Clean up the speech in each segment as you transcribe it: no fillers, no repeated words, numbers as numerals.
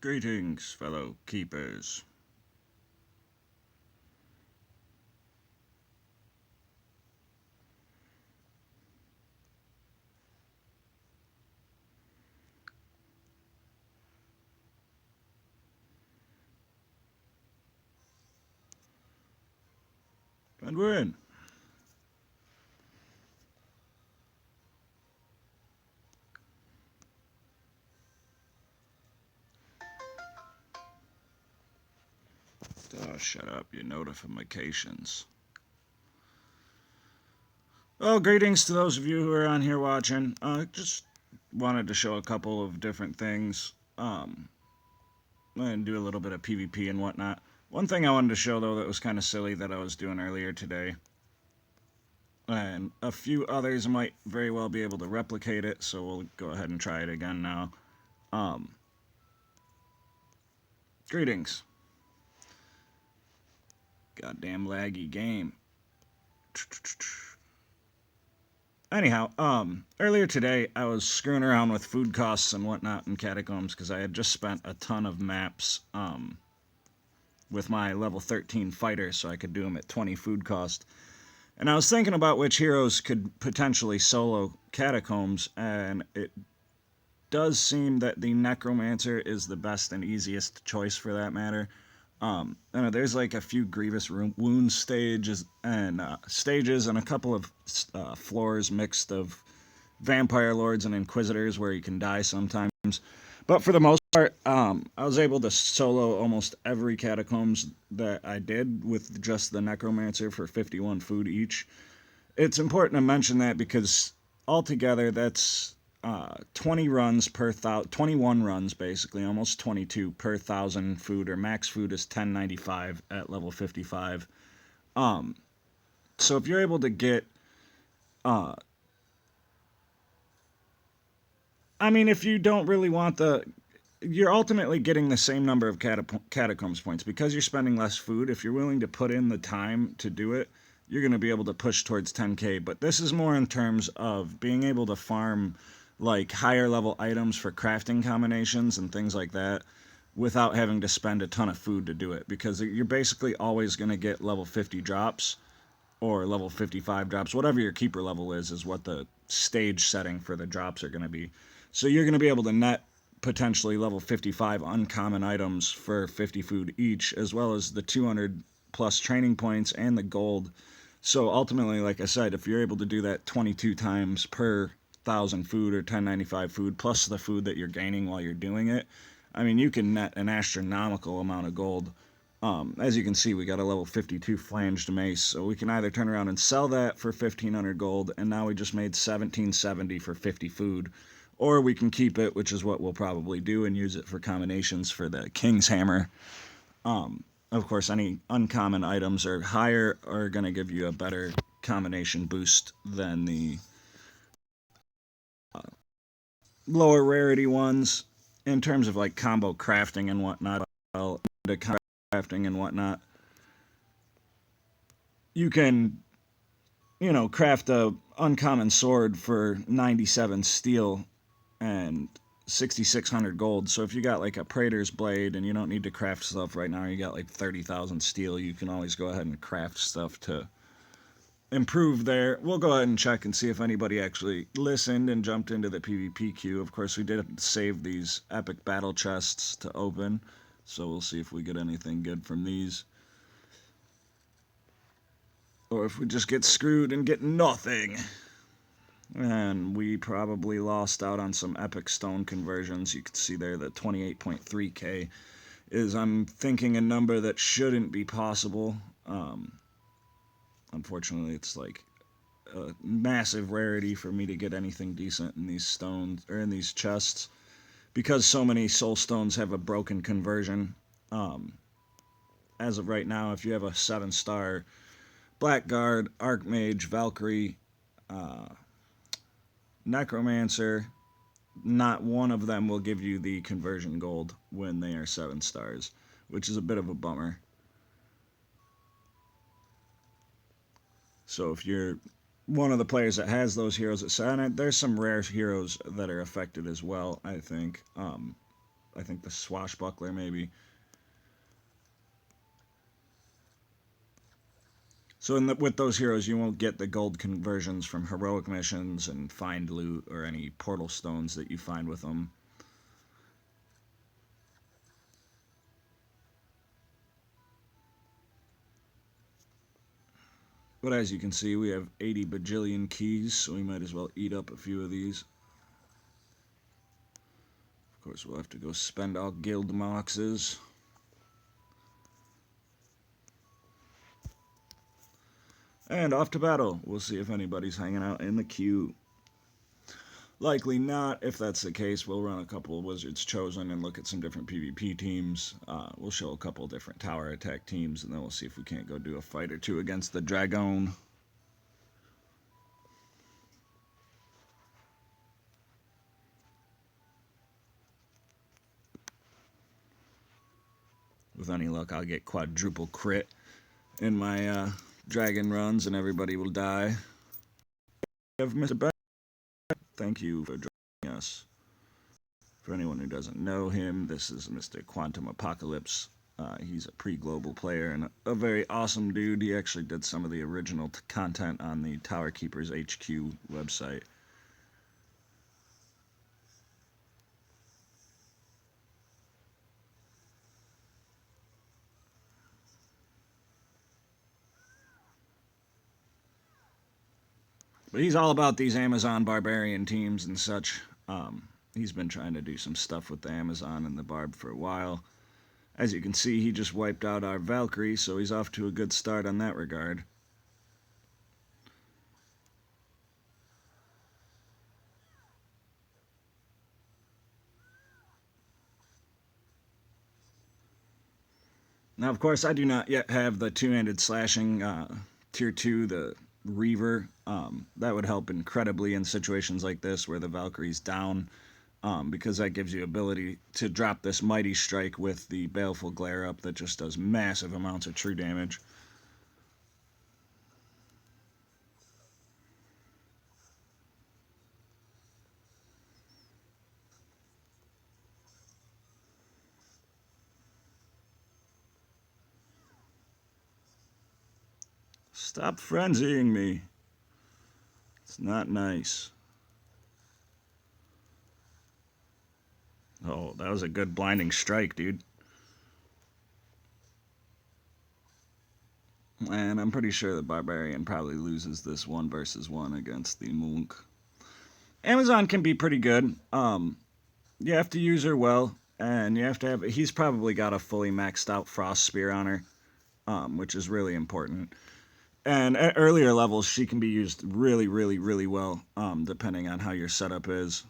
Greetings, fellow keepers. And we're in. Oh, shut up, your notifications. Well, greetings to those of you who are on here watching. Just wanted to show a couple of different things. And do a little bit of PvP and whatnot. One thing I wanted to show, though, that was kind of silly that I was doing earlier today. And a few others might very well be able to replicate it, so we'll go ahead and try it again now. Greetings. Goddamn laggy game. Anyhow, earlier today I was screwing around with food costs and whatnot in Catacombs because I had just spent a ton of maps, with my level 13 fighter so I could do them at 20 food cost. And I was thinking about which heroes could potentially solo Catacombs, and it does seem that the Necromancer is the best and easiest choice for that matter. I know there's like a few grievous wound stages and a couple of floors mixed of vampire lords and inquisitors where you can die sometimes. But for the most part, I was able to solo almost every catacombs that I did with just the necromancer for 51 food each. It's important to mention that because altogether that's 20 runs per 21 runs basically, almost 22 per 1,000 food, or max food is 1095 at level 55. So if you're able to get, uh, if you don't really want you're ultimately getting the same number of catacombs points because you're spending less food. If you're willing to put in the time to do it, you're going to be able to push towards 10k. But this is more in terms of being able to farm like higher level items for crafting combinations and things like that without having to spend a ton of food to do it, because you're basically always going to get level 50 drops or level 55 drops. Whatever your keeper level is what the stage setting for the drops are going to be. So you're going to be able to net potentially level 55 uncommon items for 50 food each, as well as the 200 plus training points and the gold. So ultimately, like I said, if you're able to do that 22 times per 1,000 food or 1095 food plus the food that you're gaining while you're doing it, you can net an astronomical amount of gold. As you can see, we got a level 52 flanged mace, so we can either turn around and sell that for 1,500 gold, and now we just made 1,770 for 50 food, or we can keep it, which is what we'll probably do, and use it for combinations for the King's Hammer. Of course, any uncommon items or higher are going to give you a better combination boost than the lower rarity ones in terms of like combo crafting and whatnot. Well, the crafting and whatnot, you can, craft a uncommon sword for 97 steel and 6,600 gold. So if you got like a Praetor's blade and you don't need to craft stuff right now, you got like 30,000 steel, you can always go ahead and craft stuff to improve there. We'll go ahead and check and see if anybody actually listened and jumped into the PvP queue. Of course, we did save these epic battle chests to open, so we'll see if we get anything good from these. Or if we just get screwed and get nothing. And we probably lost out on some epic stone conversions. You can see there the 28.3k is, I'm thinking, a number that shouldn't be possible. Unfortunately, it's like a massive rarity for me to get anything decent in these stones or in these chests, because so many soul stones have a broken conversion. As of right now, if you have a 7-star Blackguard, Archmage, Valkyrie, Necromancer, not one of them will give you the conversion gold when they are 7 stars, which is a bit of a bummer. So if you're one of the players that has those heroes at 7, there's some rare heroes that are affected as well, I think. I think the Swashbuckler maybe. So with those heroes, you won't get the gold conversions from heroic missions and find loot or any portal stones that you find with them. But as you can see, we have 80 bajillion keys, so we might as well eat up a few of these. Of course, we'll have to go spend all guild moxes. And off to battle. We'll see if anybody's hanging out in the queue. Likely not. If that's the case, we'll run a couple of Wizards Chosen and look at some different PvP teams. We'll show a couple of different tower attack teams, and then we'll see if we can't go do a fight or two against the Dragon. With any luck, I'll get quadruple crit in my dragon runs, and everybody will die. We have Mr. Ben. Thank you for joining us. For anyone who doesn't know him, this is Mr. Quantum Apocalypse. He's a pre-global player and a very awesome dude. He actually did some of the original content on the Tower Keepers HQ website. But he's all about these Amazon barbarian teams and such. He's been trying to do some stuff with the Amazon and the Barb for a while. As you can see, he just wiped out our Valkyrie, so he's off to a good start on that regard. Now, of course, I do not yet have the two-handed slashing tier 2, the Reaver. That would help incredibly in situations like this where the Valkyrie's down, because that gives you ability to drop this Mighty Strike with the Baleful Glare up that just does massive amounts of true damage. Stop frenzying me. It's not nice. Oh, that was a good blinding strike, dude. And I'm pretty sure the Barbarian probably loses this 1 versus 1 against the Monk. Amazon can be pretty good. You have to use her well, and you have to have. He's probably got a fully maxed out Frost Spear on her, which is really important. And at earlier levels, she can be used really, really, really well, depending on how your setup is.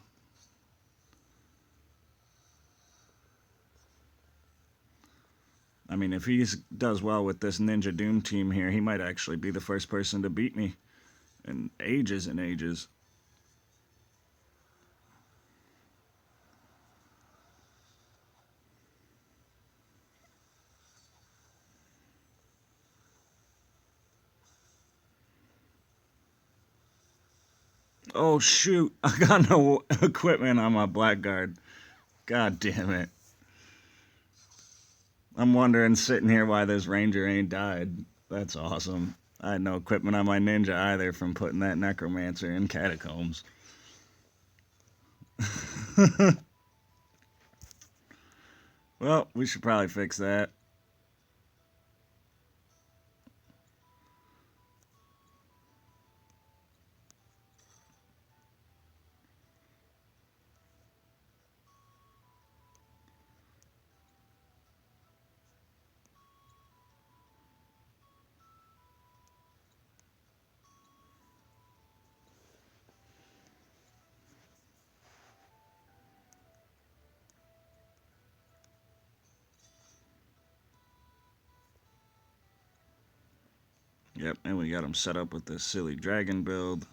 I mean, if he does well with this Ninja Doom team here, he might actually be the first person to beat me in ages and ages. Oh, shoot. I got no equipment on my Blackguard. God damn it. I'm wondering, sitting here, why this Ranger ain't died. That's awesome. I had no equipment on my Ninja either from putting that Necromancer in Catacombs. Well, we should probably fix that. Yep, and we got him set up with this silly dragon build.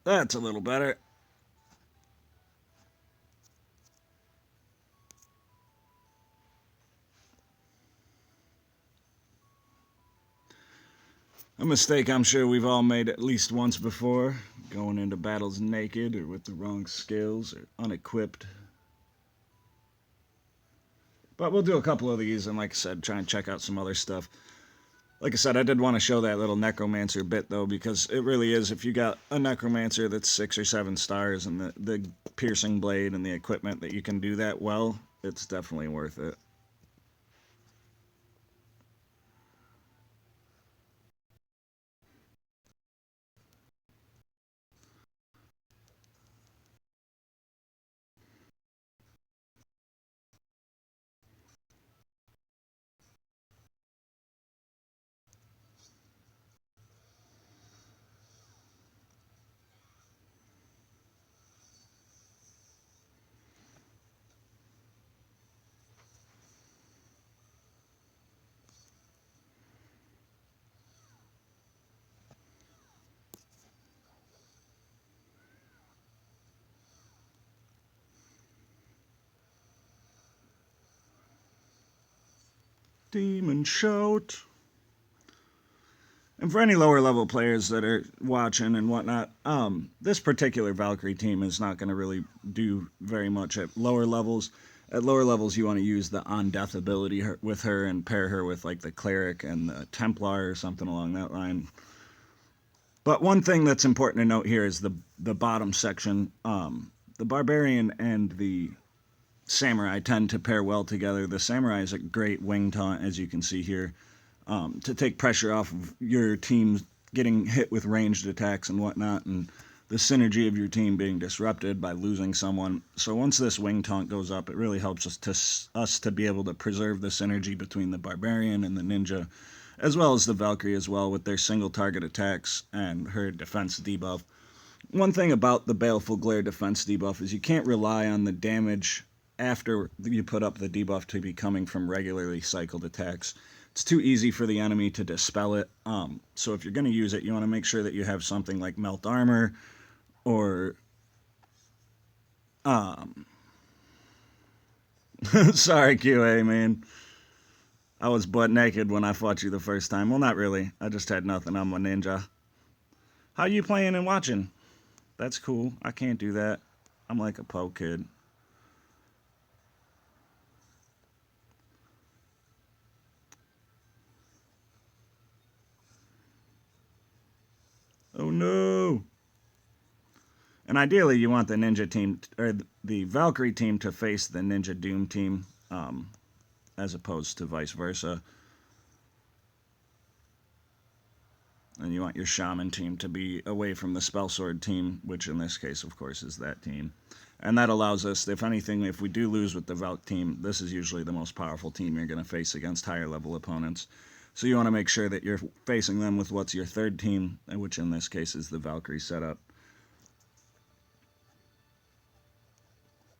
That's a little better. A mistake I'm sure we've all made at least once before. going into battles naked or with the wrong skills or unequipped. But we'll do a couple of these and, like I said, try and check out some other stuff. Like I said, I did want to show that little necromancer bit, though, because it really is, if you got a necromancer that's 6 or 7 stars and the piercing blade and the equipment that you can do that well, it's definitely worth it. Demon Shout. And for any lower level players that are watching and whatnot, this particular Valkyrie team is not going to really do very much at lower levels. At lower levels, you want to use the on death ability with her and pair her with like the cleric and the Templar or something along that line. But one thing that's important to note here is the bottom section. The barbarian and the samurai tend to pair well together. The samurai is a great wing taunt, as you can see here, to take pressure off of your team getting hit with ranged attacks and whatnot, and the synergy of your team being disrupted by losing someone. So once this wing taunt goes up, it really helps us to be able to preserve the synergy between the barbarian and the ninja, as well as the Valkyrie as well, with their single target attacks and her defense debuff. One thing about the Baleful Glare defense debuff is you can't rely on the damage after you put up the debuff to be coming from regularly cycled attacks. It's too easy for the enemy to dispel it. So if you're going to use it, you want to make sure that you have something like Melt Armor or... Sorry, QA, man. I was butt naked when I fought you the first time. Well, not really. I just had nothing. I'm a ninja. How you playing and watching? That's cool. I can't do that. I'm like a po kid. Oh no! And ideally, you want the ninja team, or the Valkyrie team, to face the Ninja Doom team, as opposed to vice versa. And you want your Shaman team to be away from the Spell Sword team, which in this case, of course, is that team. And that allows us, if anything, if we do lose with the Valk team, this is usually the most powerful team you're going to face against higher level opponents. So you want to make sure that you're facing them with what's your third team, which in this case is the Valkyrie setup.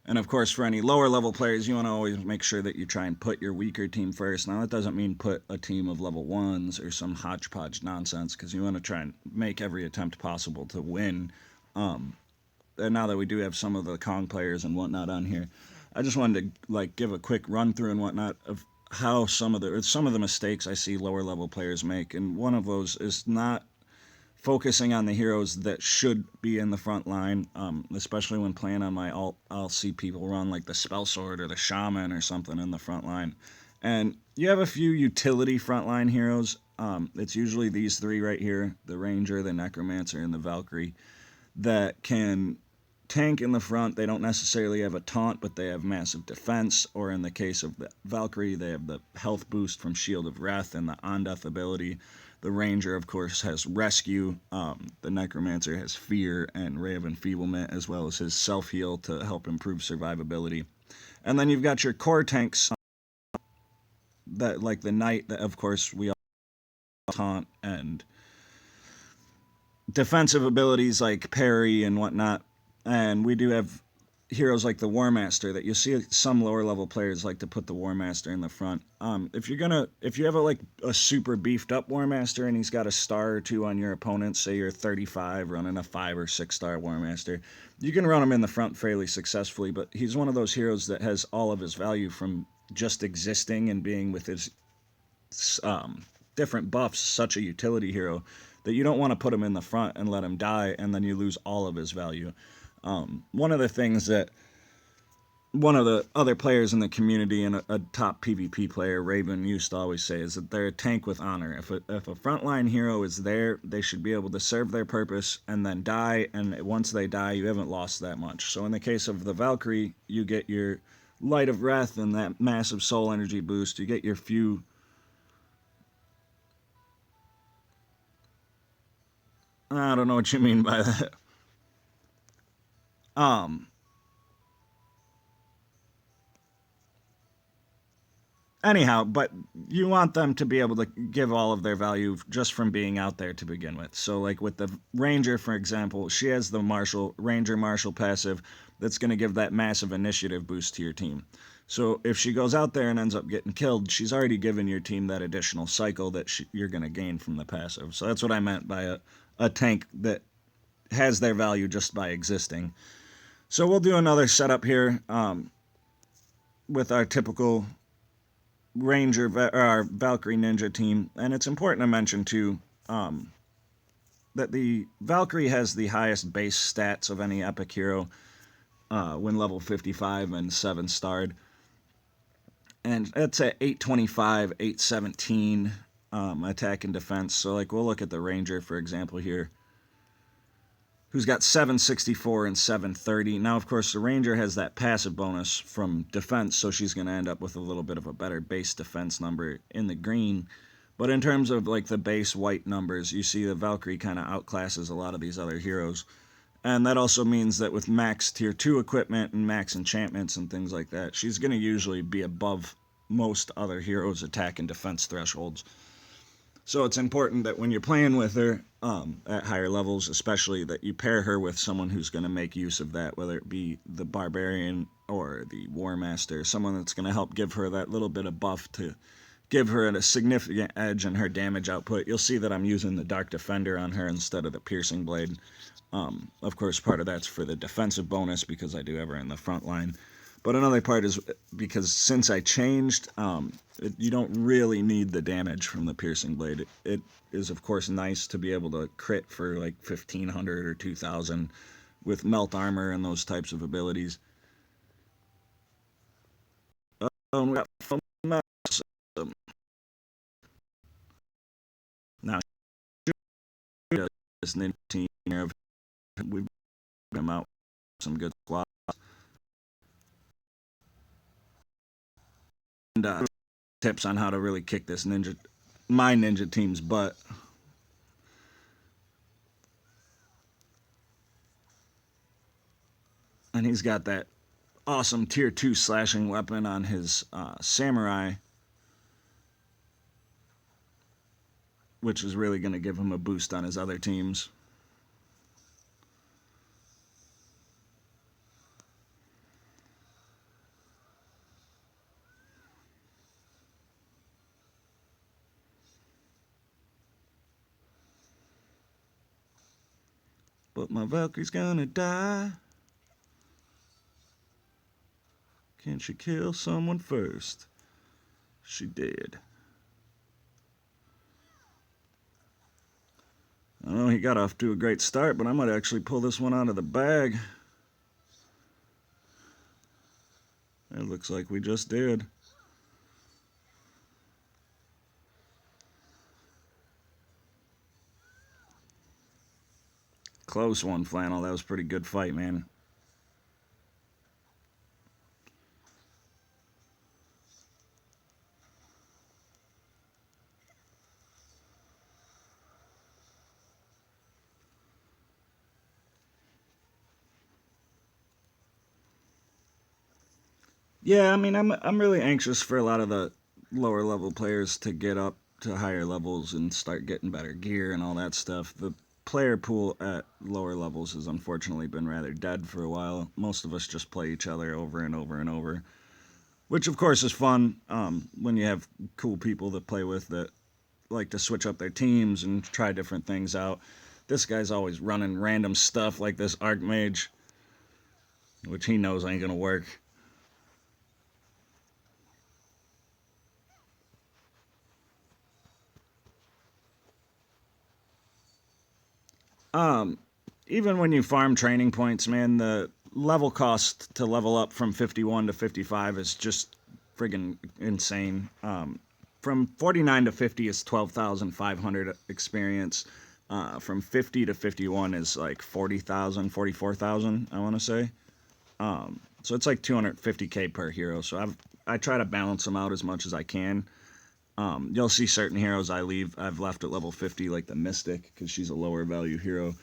And of course, for any lower level players, you want to always make sure that you try and put your weaker team first. Now, that doesn't mean put a team of level 1s or some hodgepodge nonsense, because you want to try and make every attempt possible to win. And now that we do have some of the Kong players and whatnot on here, I just wanted to give a quick run through and whatnot of how some of the mistakes I see lower level players make. And one of those is not focusing on the heroes that should be in the front line, especially when playing on my alt. I'll see people run like the Spell Sword or the Shaman or something in the front line. And you have a few utility frontline heroes. It's usually these three right here, the Ranger, the Necromancer, and the Valkyrie, that can tank in the front. They don't necessarily have a taunt, but they have massive defense, or in the case of the Valkyrie, they have the health boost from Shield of Wrath and the on-death ability. The Ranger, of course, has Rescue. The Necromancer has Fear and Ray of Enfeeblement, as well as his self-heal to help improve survivability. And then you've got your core tanks, that like the Knight, that of course we all taunt, and defensive abilities like parry and whatnot. And we do have heroes like the War Master that you see some lower level players like to put the War Master in the front. If you have a super beefed up War Master and he's got a star or two on your opponent, say you're 35 running a 5 or 6 star War Master, you can run him in the front fairly successfully. But he's one of those heroes that has all of his value from just existing and being with his different buffs such a utility hero that you don't want to put him in the front and let him die, and then you lose all of his value. One of the things that one of the other players in the community and a top PvP player, Raven, used to always say is that they're a tank with honor. If a frontline hero is there, they should be able to serve their purpose and then die, and once they die, you haven't lost that much. So in the case of the Valkyrie, you get your Light of Wrath and that massive soul energy boost. You get your few... I don't know what you mean by that. Anyhow, but you want them to be able to give all of their value just from being out there to begin with. So like with the Ranger, for example, she has the Ranger Marshal passive that's going to give that massive initiative boost to your team. So if she goes out there and ends up getting killed, she's already given your team that additional cycle that you're going to gain from the passive. So that's what I meant by a tank that has their value just by existing. So we'll do another setup here with our typical Ranger or our Valkyrie Ninja team. And it's important to mention too that the Valkyrie has the highest base stats of any epic hero when level 55 and 7 starred. And that's at 825, 817 attack and defense. So like we'll look at the Ranger, for example, here, who's got 764 and 730. Now, of course, the Ranger has that passive bonus from defense, so she's going to end up with a little bit of a better base defense number in the green. But in terms of like the base white numbers, you see the Valkyrie kind of outclasses a lot of these other heroes. And that also means that with max tier 2 equipment and max enchantments and things like that, she's going to usually be above most other heroes' attack and defense thresholds. So it's important that when you're playing with her at higher levels, especially, that you pair her with someone who's going to make use of that, whether it be the Barbarian or the War Master, someone that's going to help give her that little bit of buff to give her a significant edge in her damage output. You'll see that I'm using the Dark Defender on her instead of the Piercing Blade. Of course, part of that's for the defensive bonus because I do have her in the front line. But another part is because since I changed, you don't really need the damage from the Piercing Blade. It is, of course, nice to be able to crit for like 1,500 or 2,000 with Melt Armor and those types of abilities. We got full mess. Now, this ninja team here, we've been out some good squads. And tips on how to really kick this my ninja team's butt. And he's got that awesome tier 2 slashing weapon on his samurai, which is really going to give him a boost on his other teams. But my Valkyrie's gonna die. Can she kill someone first? She did. I know he got off to a great start, but I might actually pull this one out of the bag. It looks like we just did. Close one, Flannel. That was a pretty good fight, man. Yeah, I mean, I'm really anxious for a lot of the lower level players to get up to higher levels and start getting better gear and all that stuff. The player pool at lower levels has unfortunately been rather dead for a while. Most of us just play each other over and over and over, which of course is fun when you have cool people to play with that like to switch up their teams and try different things out. This guy's always running random stuff like this Archmage, which he knows ain't gonna work. Even when you farm training points, man, the level cost to level up from 51 to 55 is just friggin' insane. From 49 to 50 is 12,500 experience. From 50 to 51 is like 40,000, 44,000. I want to say. So it's like 250k per hero. So I try to balance them out as much as I can. You'll see certain heroes I've left at level 50, like the Mystic, because she's a lower value hero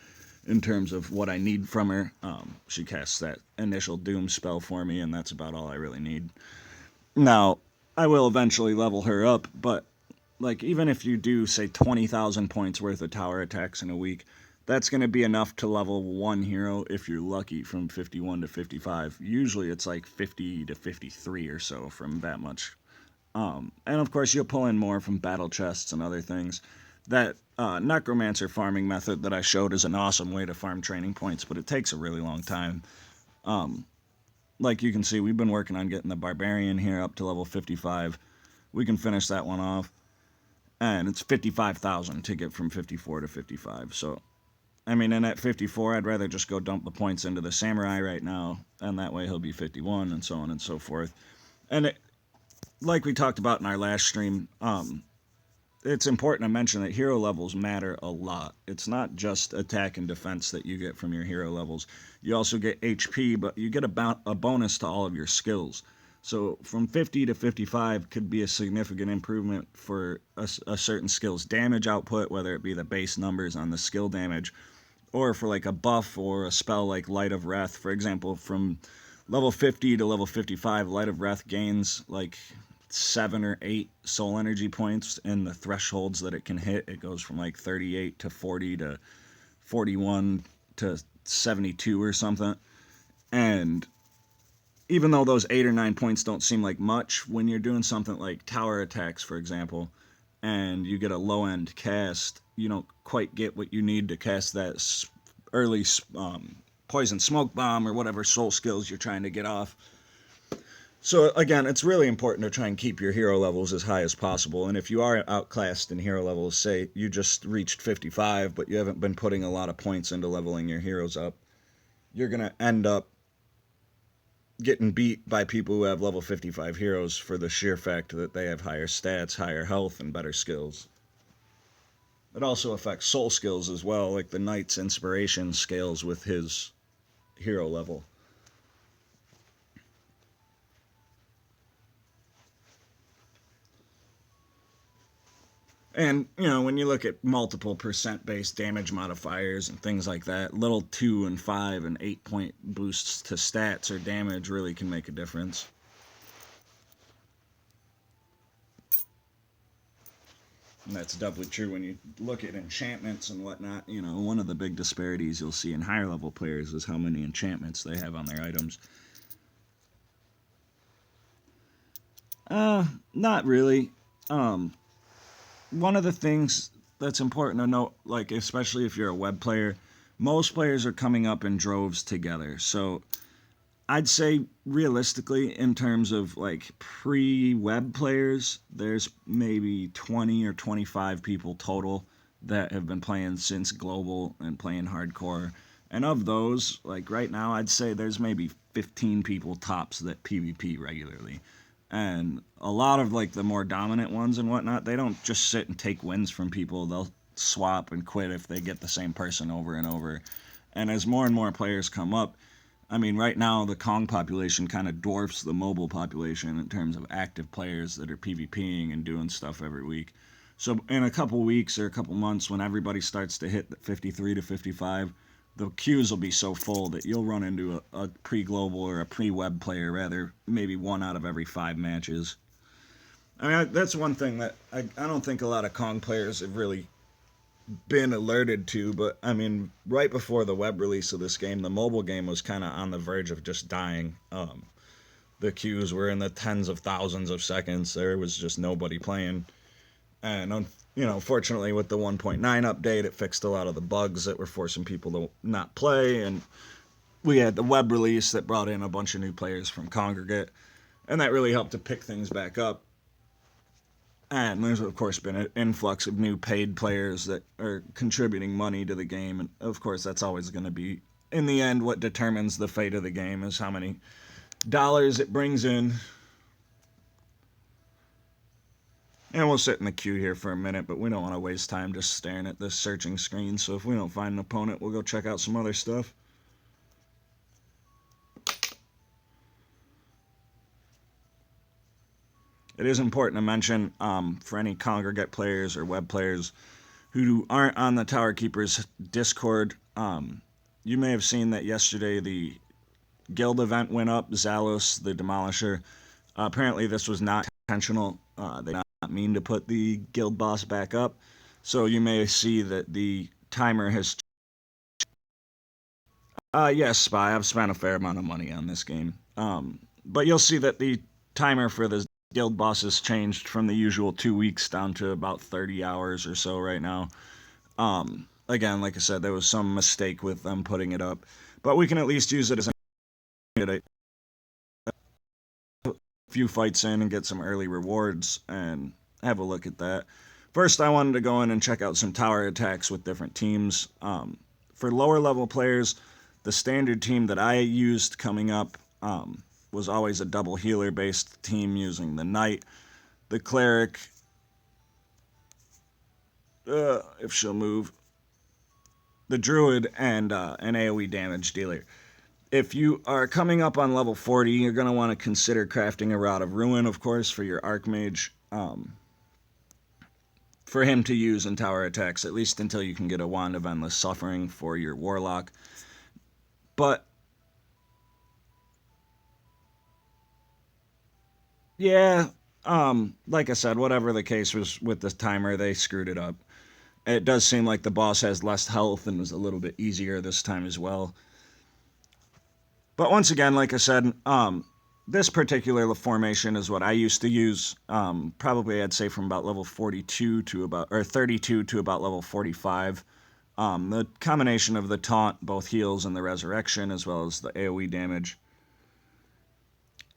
in terms of what I need from her. She casts that initial Doom spell for me, and that's about all I really need. Now, I will eventually level her up, but like even if you do say 20,000 points worth of tower attacks in a week, that's going to be enough to level one hero if you're lucky from 51 to 55. Usually it's like 50 to 53 or so from that much. And of course, you'll pull in more from battle chests and other things. That necromancer farming method that I showed is an awesome way to farm training points, but it takes a really long time. Like you can see, we've been working on getting the barbarian here up to level 55. We can finish that one off, and it's 55,000 to get from 54 to 55. So, I mean, and at 54, I'd rather just go dump the points into the samurai right now, and that way he'll be 51, and so on and so forth. And like we talked about in our last stream, it's important to mention that hero levels matter a lot. It's not just attack and defense that you get from your hero levels. You also get HP, but you get a bonus to all of your skills. So from 50 to 55 could be a significant improvement for a certain skill's damage output, whether it be the base numbers on the skill damage, or for like a buff or a spell like Light of Wrath. For example, from level 50 to level 55, Light of Wrath gains like 7 or 8 soul energy points, and the thresholds that it can hit, it goes from like 38 to 40 to 41 to 72 or something. And even though those 8 or 9 points don't seem like much, when you're doing something like tower attacks, for example, and you get a low end cast, you don't quite get what you need to cast that early poison smoke bomb or whatever soul skills you're trying to get off. So again, it's really important to try and keep your hero levels as high as possible. And if you are outclassed in hero levels, say you just reached 55, but you haven't been putting a lot of points into leveling your heroes up, you're going to end up getting beat by people who have level 55 heroes for the sheer fact that they have higher stats, higher health, and better skills. It also affects soul skills as well, like the Knight's inspiration scales with his hero level. And, you know, when you look at multiple percent-based damage modifiers and things like that, little 2 and 5 and 8 point boosts to stats or damage really can make a difference. And that's doubly true when you look at enchantments and whatnot. You know, one of the big disparities you'll see in higher level players is how many enchantments they have on their items. Not really. One of the things that's important to note, like especially if you're a web player, most players are coming up in droves together. So I'd say realistically, in terms of like pre-web players, there's maybe 20 or 25 people total that have been playing since global and playing hardcore. And of those, like right now, I'd say there's maybe 15 people tops that PvP regularly. And a lot of like the more dominant ones and whatnot, they don't just sit and take wins from people. They'll swap and quit if they get the same person over and over. And as more and more players come up, I mean, right now the Kong population kind of dwarfs the mobile population in terms of active players that are PvPing and doing stuff every week. So in a couple weeks or a couple months, when everybody starts to hit 53 to 55, the queues will be so full that you'll run into a pre-global or a pre-web player, rather, maybe 1 out of every 5 matches. I mean, that's one thing that I don't think a lot of Kong players have really been alerted to, but I mean, right before the web release of this game, the mobile game was kind of on the verge of just dying. The queues were in the tens of thousands of seconds. There was just nobody playing. And, you know, fortunately with the 1.9 update, it fixed a lot of the bugs that were forcing people to not play. And we had the web release that brought in a bunch of new players from Congregate. And that really helped to pick things back up. And there's, of course, been an influx of new paid players that are contributing money to the game. And, of course, that's always going to be, in the end, what determines the fate of the game is how many dollars it brings in. And we'll sit in the queue here for a minute, but we don't want to waste time just staring at this searching screen. So if we don't find an opponent, we'll go check out some other stuff. It is important to mention for any congregate players or web players who aren't on the Tower Keepers Discord, you may have seen that yesterday the guild event went up, Zalos the Demolisher. Apparently this was not intentional. They did not mean to put the guild boss back up. So you may see that the timer has... yes, Spy, I've spent a fair amount of money on this game. But you'll see that the timer for the guild bosses changed from the usual 2 weeks down to about 30 hours or so right now. Again, like I said, there was some mistake with them putting it up, but we can at least use it as a few fights in and get some early rewards and have a look at that. First, I wanted to go in and check out some tower attacks with different teams. For lower level players, the standard team that I used coming up was always a double healer based team using the Knight, the Cleric, if she'll move, the Druid, and an AoE damage dealer. If you are coming up on level 40, you're going to want to consider crafting a Rod of Ruin, of course, for your Archmage, for him to use in tower attacks, at least until you can get a Wand of Endless Suffering for your Warlock. But yeah, like I said, whatever the case was with this timer, they screwed it up. It does seem like the boss has less health and was a little bit easier this time as well. But once again, like I said, this particular formation is what I used to use. Probably I'd say from about level 42 to about, or 32 to about level 45. The combination of the taunt, both heals and the resurrection, as well as the AoE damage.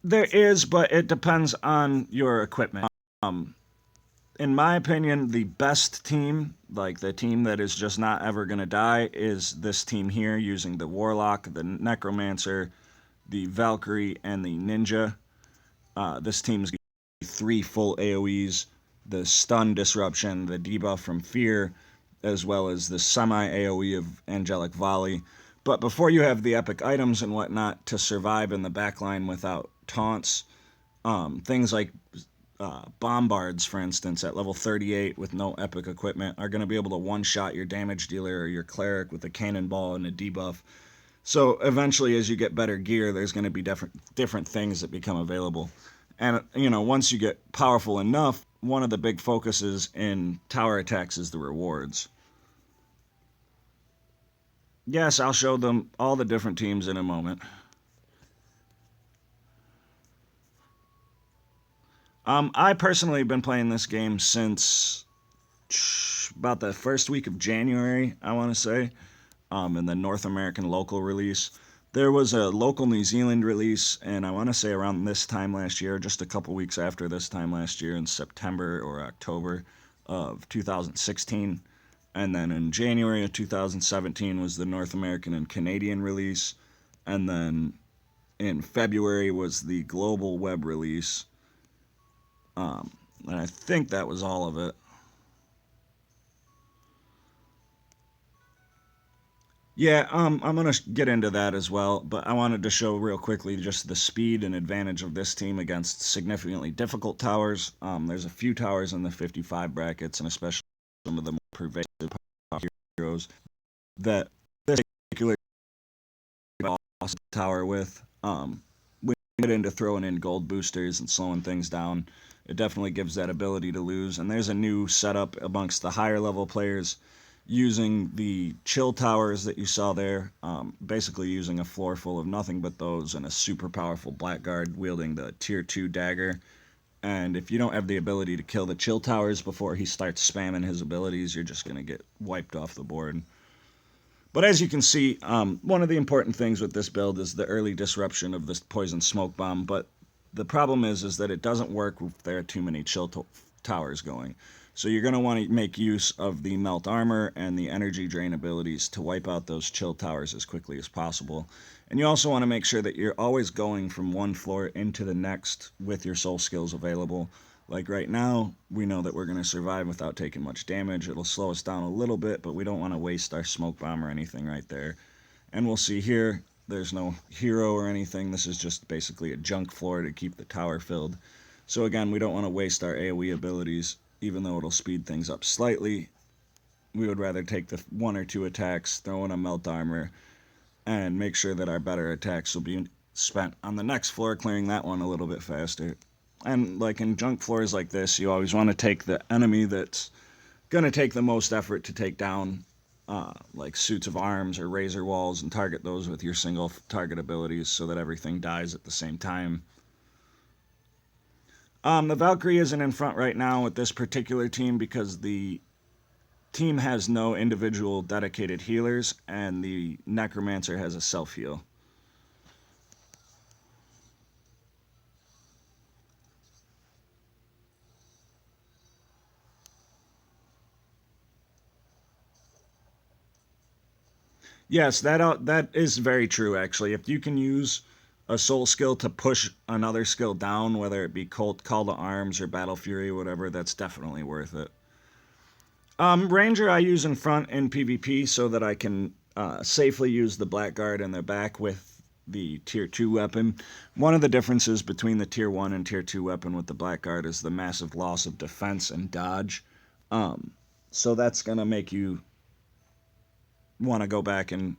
There is, but it depends on your equipment. In my opinion, the best team, like the team that is just not ever going to die, is this team here using the Warlock, the Necromancer, the Valkyrie, and the Ninja. This team's going to 3 full AoEs, the Stun Disruption, the Debuff from Fear, as well as the semi-AoE of Angelic Volley. But before you have the epic items and whatnot to survive in the backline without taunts, things like Bombards, for instance, at level 38 with no epic equipment are going to be able to one-shot your damage dealer or your cleric with a cannonball and a debuff. So eventually, as you get better gear, there's going to be different things that become available. And, once you get powerful enough, one of the big focuses in tower attacks is the rewards. Yes, I'll show them all the different teams in a moment. I personally have been playing this game since about the first week of January, I want to say, in the North American local release. There was a local New Zealand release, and I want to say around this time last year, just a couple weeks after this time last year, in September or October of 2016. And then in January of 2017 was the North American and Canadian release. And then in February was the global web release. And I think that was all of it. Yeah, I'm going to get into that as well, but I wanted to show real quickly just the speed and advantage of this team against significantly difficult towers. There's a few towers in the 55 brackets, and especially some of the more pervasive heroes that this particular boss tower with. We get into throwing in gold boosters and slowing things down. It definitely gives that ability to lose, and there's a new setup amongst the higher level players using the chill towers that you saw there, basically using a floor full of nothing but those and a super powerful blackguard wielding the tier 2 dagger. And if you don't have the ability to kill the chill towers before he starts spamming his abilities, you're just going to get wiped off the board. But as you can see, one of the important things with this build is the early disruption of this poison smoke bomb. But the problem is that it doesn't work if there are too many chill towers going. So you're going to want to make use of the melt armor and the energy drain abilities to wipe out those chill towers as quickly as possible. And you also want to make sure that you're always going from one floor into the next with your soul skills available. Like right now, we know that we're going to survive without taking much damage. It'll slow us down a little bit, but we don't want to waste our smoke bomb or anything right there. And we'll see here, there's no hero or anything. This is just basically a junk floor to keep the tower filled. So again, we don't want to waste our AoE abilities, even though it'll speed things up slightly. We would rather take the 1 or 2 attacks, throw in a melt armor, and make sure that our better attacks will be spent on the next floor, clearing that one a little bit faster. And like in junk floors like this, you always want to take the enemy that's going to take the most effort to take down, like suits of arms or razor walls, and target those with your single target abilities so that everything dies at the same time. The Valkyrie isn't in front right now with this particular team because the team has no individual dedicated healers, and the Necromancer has a self-heal. Yes, that is very true, actually. If you can use a soul skill to push another skill down, whether it be Call to Arms or Battle Fury or whatever, that's definitely worth it. Ranger I use in front in PvP so that I can safely use the Blackguard in the back with the Tier 2 weapon. One of the differences between the Tier 1 and Tier 2 weapon with the Blackguard is the massive loss of defense and dodge. So that's going to make you want to go back and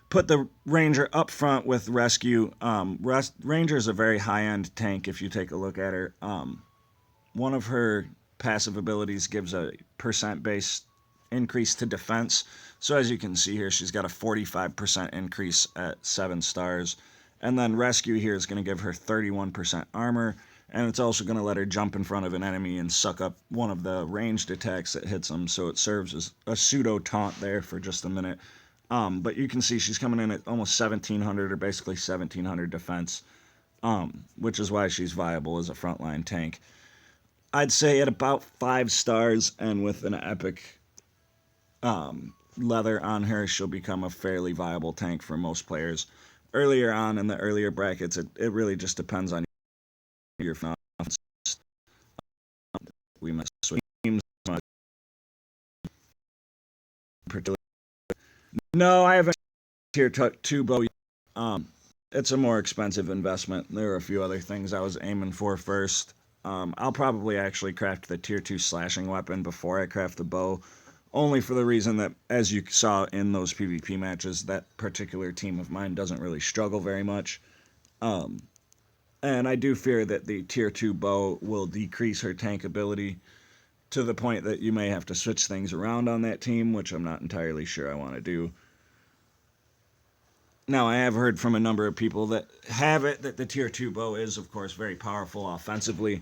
put the Ranger up front with Rescue. Ranger is a very high-end tank if you take a look at her. One of her passive abilities gives a percent base increase to defense. So as you can see here, she's got a 45% increase at 7 stars. And then Rescue here is going to give her 31% armor. And it's also going to let her jump in front of an enemy and suck up one of the ranged attacks that hits them. So it serves as a pseudo taunt there for just a minute. But you can see she's coming in at almost 1700 or basically 1700 defense, which is why she's viable as a frontline tank. I'd say at about 5 stars and with an epic leather on her, she'll become a fairly viable tank for most players. Earlier on in the earlier brackets, it really just depends on your offense. We must switch teams. No, I haven't tier 2 bow. It's a more expensive investment. There are a few other things I was aiming for first. I'll probably actually craft the tier 2 slashing weapon before I craft the bow, only for the reason that, as you saw in those PvP matches, that particular team of mine doesn't really struggle very much. And I do fear that the tier 2 bow will decrease her tank ability to the point that you may have to switch things around on that team, which I'm not entirely sure I want to do. Now, I have heard from a number of people that have it that the tier 2 bow is, of course, very powerful offensively.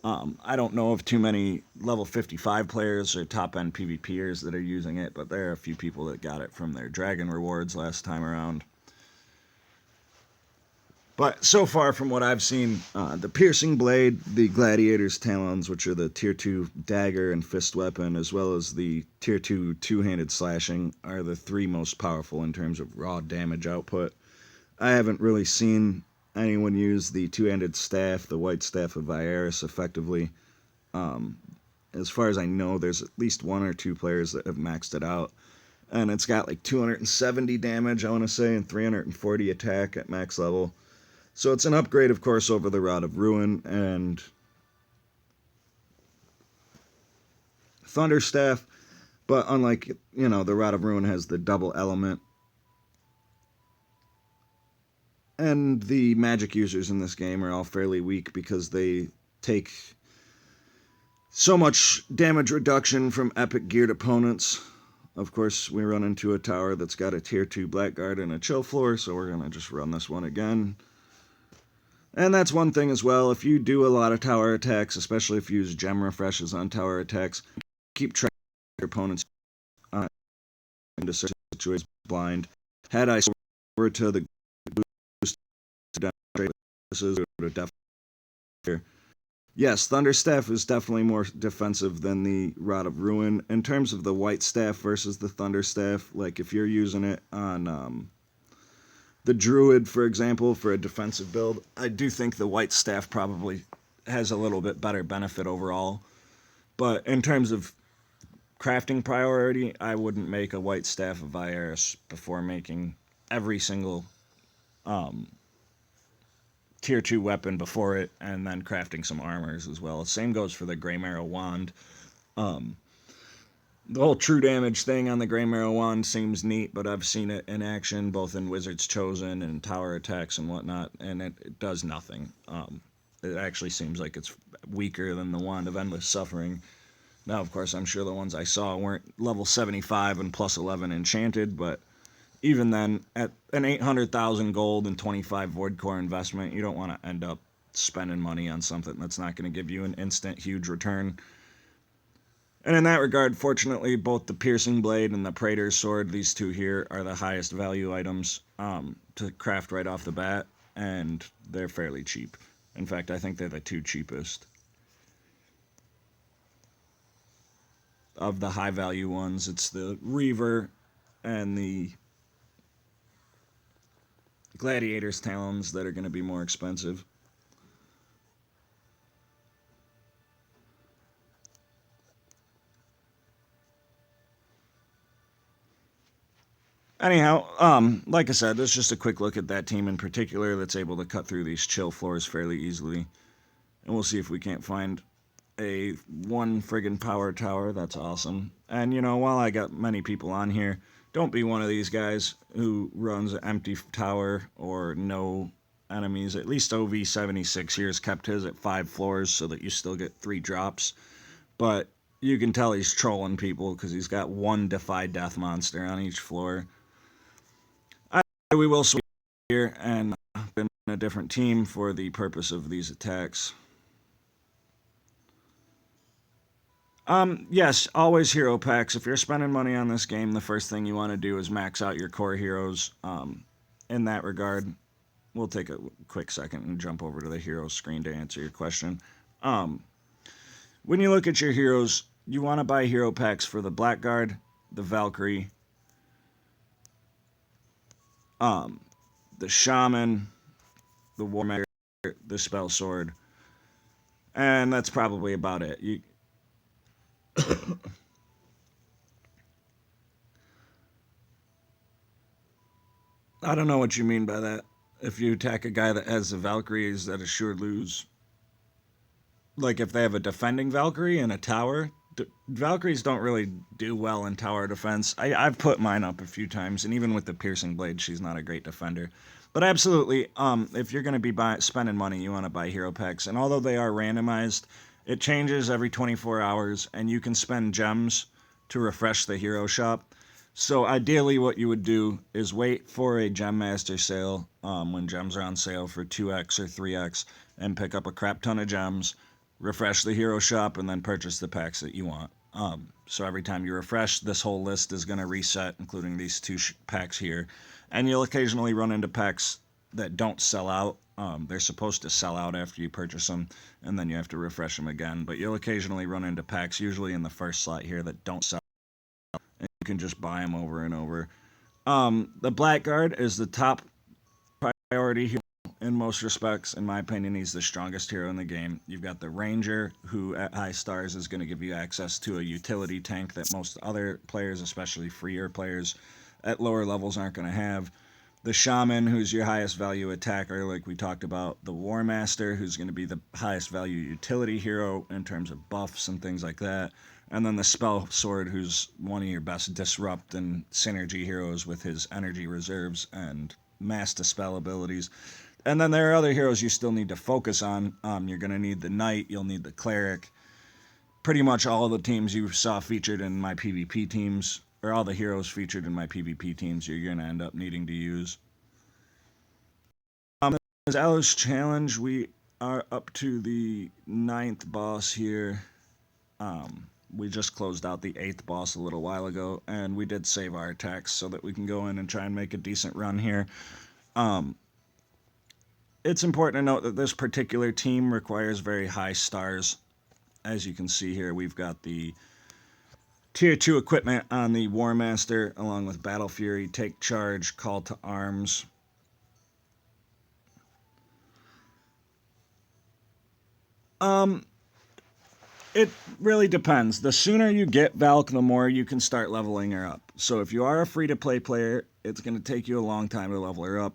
I don't know of too many level 55 players or top-end PvPers that are using it, but there are a few people that got it from their dragon rewards last time around. But so far from what I've seen, the piercing blade, the gladiator's talons, which are the tier 2 dagger and fist weapon, as well as the tier 2 two-handed slashing, are the 3 most powerful in terms of raw damage output. I haven't really seen anyone use the two-handed staff, the white staff of Viaris, effectively. As far as I know, there's at least 1 or 2 players that have maxed it out. And it's got like 270 damage, I want to say, and 340 attack at max level. So it's an upgrade, of course, over the Rod of Ruin and Thunderstaff. But unlike, the Rod of Ruin has the double element. And the magic users in this game are all fairly weak because they take so much damage reduction from epic geared opponents. Of course, we run into a tower that's got a tier 2 Blackguard and a chill floor, so we're going to just run this one again. And that's one thing as well, if you do a lot of tower attacks, especially if you use gem refreshes on tower attacks, keep track of your opponents into certain situations blind. Had I swore to the boost demonstrate, this is definitely Yes, Thunderstaff is definitely more defensive than the Rod of Ruin. In terms of the White Staff versus the Thunderstaff, like if you're using it on the Druid, for example, for a defensive build, I do think the White Staff probably has a little bit better benefit overall. But in terms of crafting priority, I wouldn't make a White Staff of Vieiris before making every single tier 2 weapon before it, and then crafting some armors as well. Same goes for the Grey Marrow Wand. The whole true damage thing on the Grey Marrow Wand seems neat, but I've seen it in action both in Wizard's Chosen and tower attacks and whatnot, and it does nothing. It actually seems like it's weaker than the Wand of Endless Suffering. Now, of course, I'm sure the ones I saw weren't level 75 and plus 11 enchanted, but even then, at an 800,000 gold and 25 Void Core investment, you don't want to end up spending money on something that's not going to give you an instant huge return. And in that regard, fortunately, both the Piercing Blade and the Praetor's Sword, these two here, are the highest value items to craft right off the bat, and they're fairly cheap. In fact, I think they're the two cheapest of the high value ones. It's the Reaver and the Gladiator's Talons that are going to be more expensive. Anyhow, like I said, that's just a quick look at that team in particular that's able to cut through these chill floors fairly easily. And we'll see if we can't find a one friggin' power tower. That's awesome. And, you know, while I got many people on here, don't be one of these guys who runs an empty tower or no enemies. At least OV76 here has kept his at 5 floors so that you still get 3 drops. But you can tell he's trolling people because he's got one Defy Death monster on each floor. We will switch here and been a different team for the purpose of these attacks. Yes, always hero packs. If you're spending money on this game, the first thing you want to do is max out your core heroes. In that regard, we'll take a quick second and jump over to the hero screen to answer your question. When you look at your heroes, you want to buy hero packs for the Blackguard, the Valkyrie, the Shaman, the Warmaker, the Spell Sword, and that's probably about it. I don't know what you mean by that. If you attack a guy that has a Valkyrie, is that a sure lose? Like if they have a defending Valkyrie in a tower, Valkyries don't really do well in tower defense. I've put mine up a few times, and even with the Piercing Blade, she's not a great defender. But absolutely, if you're going to be spending money, you want to buy hero packs. And although they are randomized, it changes every 24 hours, and you can spend gems to refresh the hero shop. So ideally, what you would do is wait for a Gem Master sale when gems are on sale for 2x or 3x, and pick up a crap ton of gems, refresh the hero shop, and then purchase the packs that you want. So every time you refresh, this whole list is going to reset, including these 2 packs here. And you'll occasionally run into packs that don't sell out. They're supposed to sell out after you purchase them, and then you have to refresh them again. But you'll occasionally run into packs, usually in the first slot here, that don't sell out, and you can just buy them over and over. The Blackguard is the top priority hero in most respects. In my opinion, he's the strongest hero in the game. You've got the Ranger, who at high stars is going to give you access to a utility tank that most other players, especially freer players at lower levels, aren't going to have. The Shaman, who's your highest value attacker, like we talked about. The War Master, who's going to be the highest value utility hero in terms of buffs and things like that. And then the Spell Sword, who's one of your best disrupt and synergy heroes with his energy reserves and mass dispel abilities. And then there are other heroes you still need to focus on. You're going to need the Knight, you'll need the Cleric. Pretty much all of the teams you saw featured in my PvP teams, or all the heroes featured in my PvP teams, you're going to end up needing to use. As Alice Challenge, we are up to the 9th boss here. We just closed out the 8th boss a little while ago, and we did save our attacks so that we can go in and try and make a decent run here. it's important to note that this particular team requires very high stars. As you can see here, we've got the Tier 2 equipment on the War Master, along with Battle Fury, Take Charge, Call to Arms. It really depends. The sooner you get Valk, the more you can start leveling her up. So if you are a free-to-play player, it's going to take you a long time to level her up.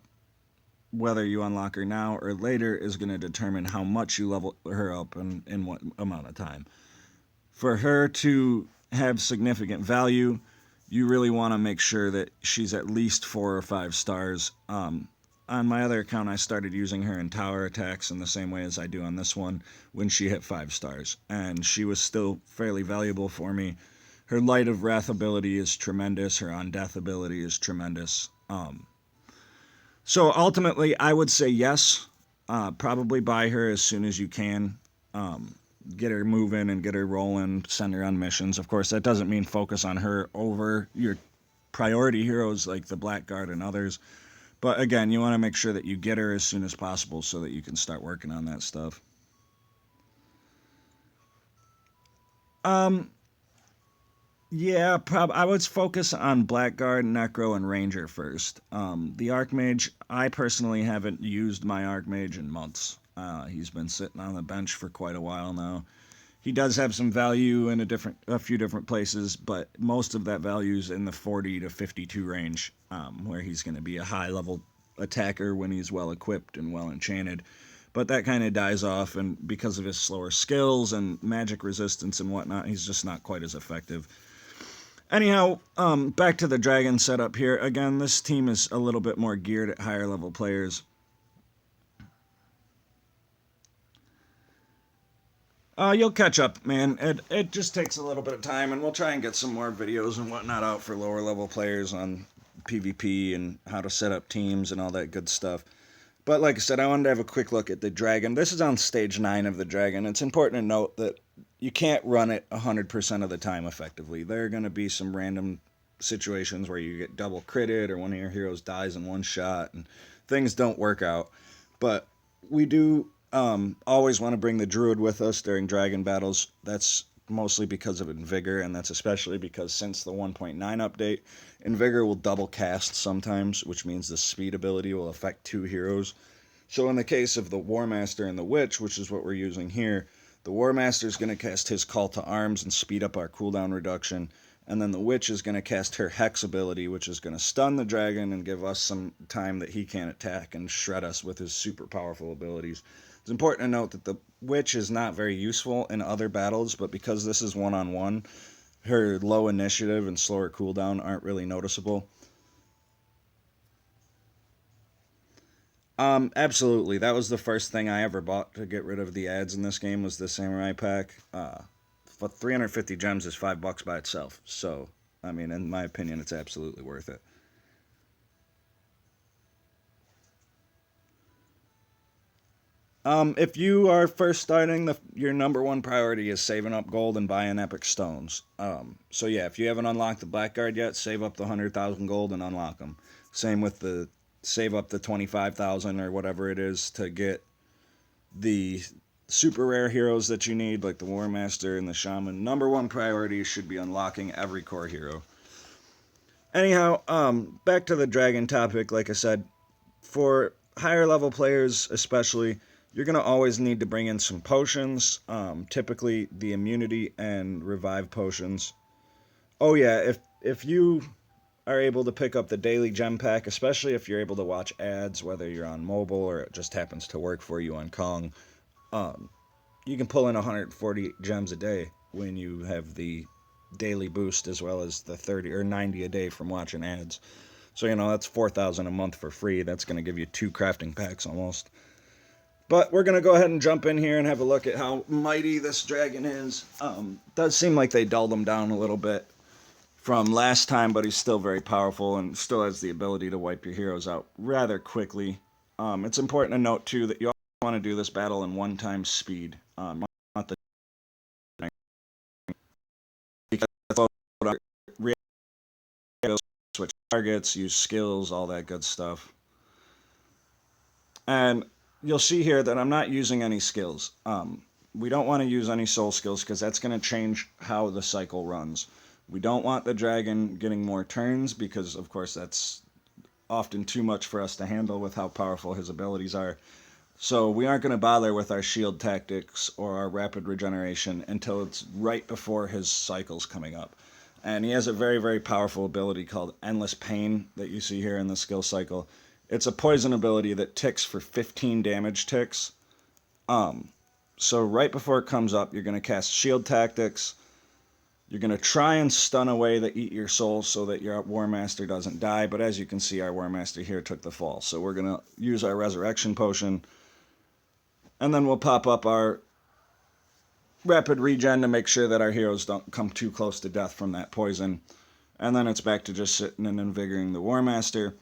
Whether you unlock her now or later is going to determine how much you level her up and in what amount of time. For her to have significant value, you really want to make sure that she's at least 4 or 5 stars. On my other account, I started using her in tower attacks in the same way as I do on this one when she hit 5 stars. And she was still fairly valuable for me. Her Light of Wrath ability is tremendous. Her On Death ability is tremendous. So ultimately, I would say yes. Probably buy her as soon as you can. Get her moving and get her rolling, send her on missions. Of course, that doesn't mean focus on her over your priority heroes like the Blackguard and others. But again, you want to make sure that you get her as soon as possible so that you can start working on that stuff. Yeah, I would focus on Blackguard, Necro, and Ranger first. The Archmage, I personally haven't used my Archmage in months. He's been sitting on the bench for quite a while now. He does have some value in a few different places, but most of that value is in the 40 to 52 range, where he's going to be a high-level attacker when he's well-equipped and well-enchanted. But that kind of dies off, and because of his slower skills and magic resistance and whatnot, he's just not quite as effective. Anyhow, back to the Dragon setup here. Again, this team is a little bit more geared at higher-level players. You'll catch up, man. It just takes a little bit of time, and we'll try and get some more videos and whatnot out for lower level players on PvP and how to set up teams and all that good stuff. But like I said, I wanted to have a quick look at the Dragon. This is on stage 9 of the Dragon. It's important to note that you can't run it 100% of the time effectively. There are going to be some random situations where you get double critted or one of your heroes dies in one shot and things don't work out. But we do always want to bring the Druid with us during Dragon battles. That's mostly because of Invigor, and that's especially because since the 1.9 update, Invigor will double cast sometimes, which means the speed ability will affect 2 heroes. So in the case of the War Master and the Witch, which is what we're using here, the War Master is going to cast his Call to Arms and speed up our cooldown reduction, and then the Witch is going to cast her Hex ability, which is going to stun the Dragon and give us some time that he can't attack and shred us with his super powerful abilities. It's important to note that the Witch is not very useful in other battles, but because this is one-on-one, her low initiative and slower cooldown aren't really noticeable. Absolutely. That was the first thing I ever bought to get rid of the ads in this game was the Samurai Pack. For 350 gems is $5 by itself. So, I mean, in my opinion, it's absolutely worth it. If you are first starting, your number one priority is saving up gold and buying epic stones. So yeah, if you haven't unlocked the Blackguard yet, save up the 100,000 gold and unlock them. Same with the save up the 25,000 or whatever it is to get the super rare heroes that you need, like the War Master and the Shaman. Number one priority should be unlocking every core hero. Anyhow, back to the Dragon topic. Like I said, for higher level players especially, you're going to always need to bring in some potions, typically the immunity and revive potions. Oh yeah, if you are able to pick up the daily gem pack, especially if you're able to watch ads, whether you're on mobile or it just happens to work for you on Kong, you can pull in 140 gems a day when you have the daily boost as well as the 30 or 90 a day from watching ads. So, that's 4,000 a month for free. That's going to give you 2 crafting packs almost. But we're going to go ahead and jump in here and have a look at how mighty this dragon is. Does seem like they dulled him down a little bit from last time, but he's still very powerful and still has the ability to wipe your heroes out rather quickly. It's important to note, too, that you also want to do this battle in 1 time speed. Not the because switch targets, use skills, all that good stuff. And you'll see here that I'm not using any skills. We don't want to use any soul skills because that's going to change how the cycle runs. We don't want the dragon getting more turns because, of course, that's often too much for us to handle with how powerful his abilities are. So we aren't going to bother with our shield tactics or our rapid regeneration until it's right before his cycle's coming up. And he has a very, very powerful ability called Endless Pain that you see here in the skill cycle. It's a poison ability that ticks for 15 damage ticks. So right before it comes up, you're going to cast Shield Tactics. You're going to try and stun away the Eat Your Soul so that your War Master doesn't die. But as you can see, our War Master here took the fall. So we're going to use our Resurrection Potion. And then we'll pop up our Rapid Regen to make sure that our heroes don't come too close to death from that poison. And then it's back to just sitting and invigorating the War Master.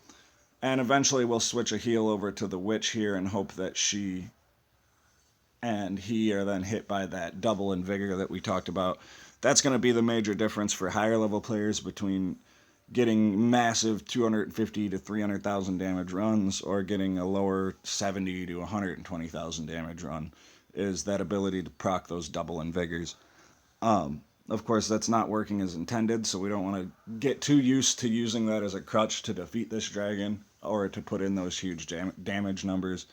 And eventually we'll switch a heal over to the Witch here and hope that she and he are then hit by that double invigor that we talked about. That's going to be the major difference for higher level players between getting massive 250 to 300,000 damage runs or getting a lower 70 to 120,000 damage run, is that ability to proc those double invigors. Of course, that's not working as intended, so we don't want to get too used to using that as a crutch to defeat this dragon or to put in those huge damage numbers.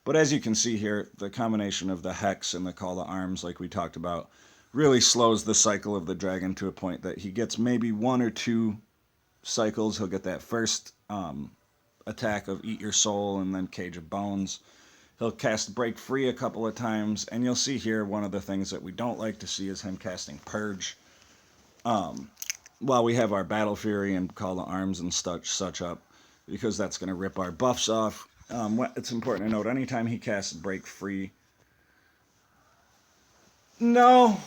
But as you can see here, the combination of the Hex and the Call to Arms, like we talked about, really slows the cycle of the dragon to a point that he gets maybe 1 or 2 cycles. He'll get that first attack of Eat Your Soul and then Cage of Bones. He'll cast Break Free a couple of times, and you'll see here one of the things that we don't like to see is him casting Purge. While we have our Battle Fury and Call to Arms and such up, because that's going to rip our buffs off. It's important to note, anytime he casts Break Free... No,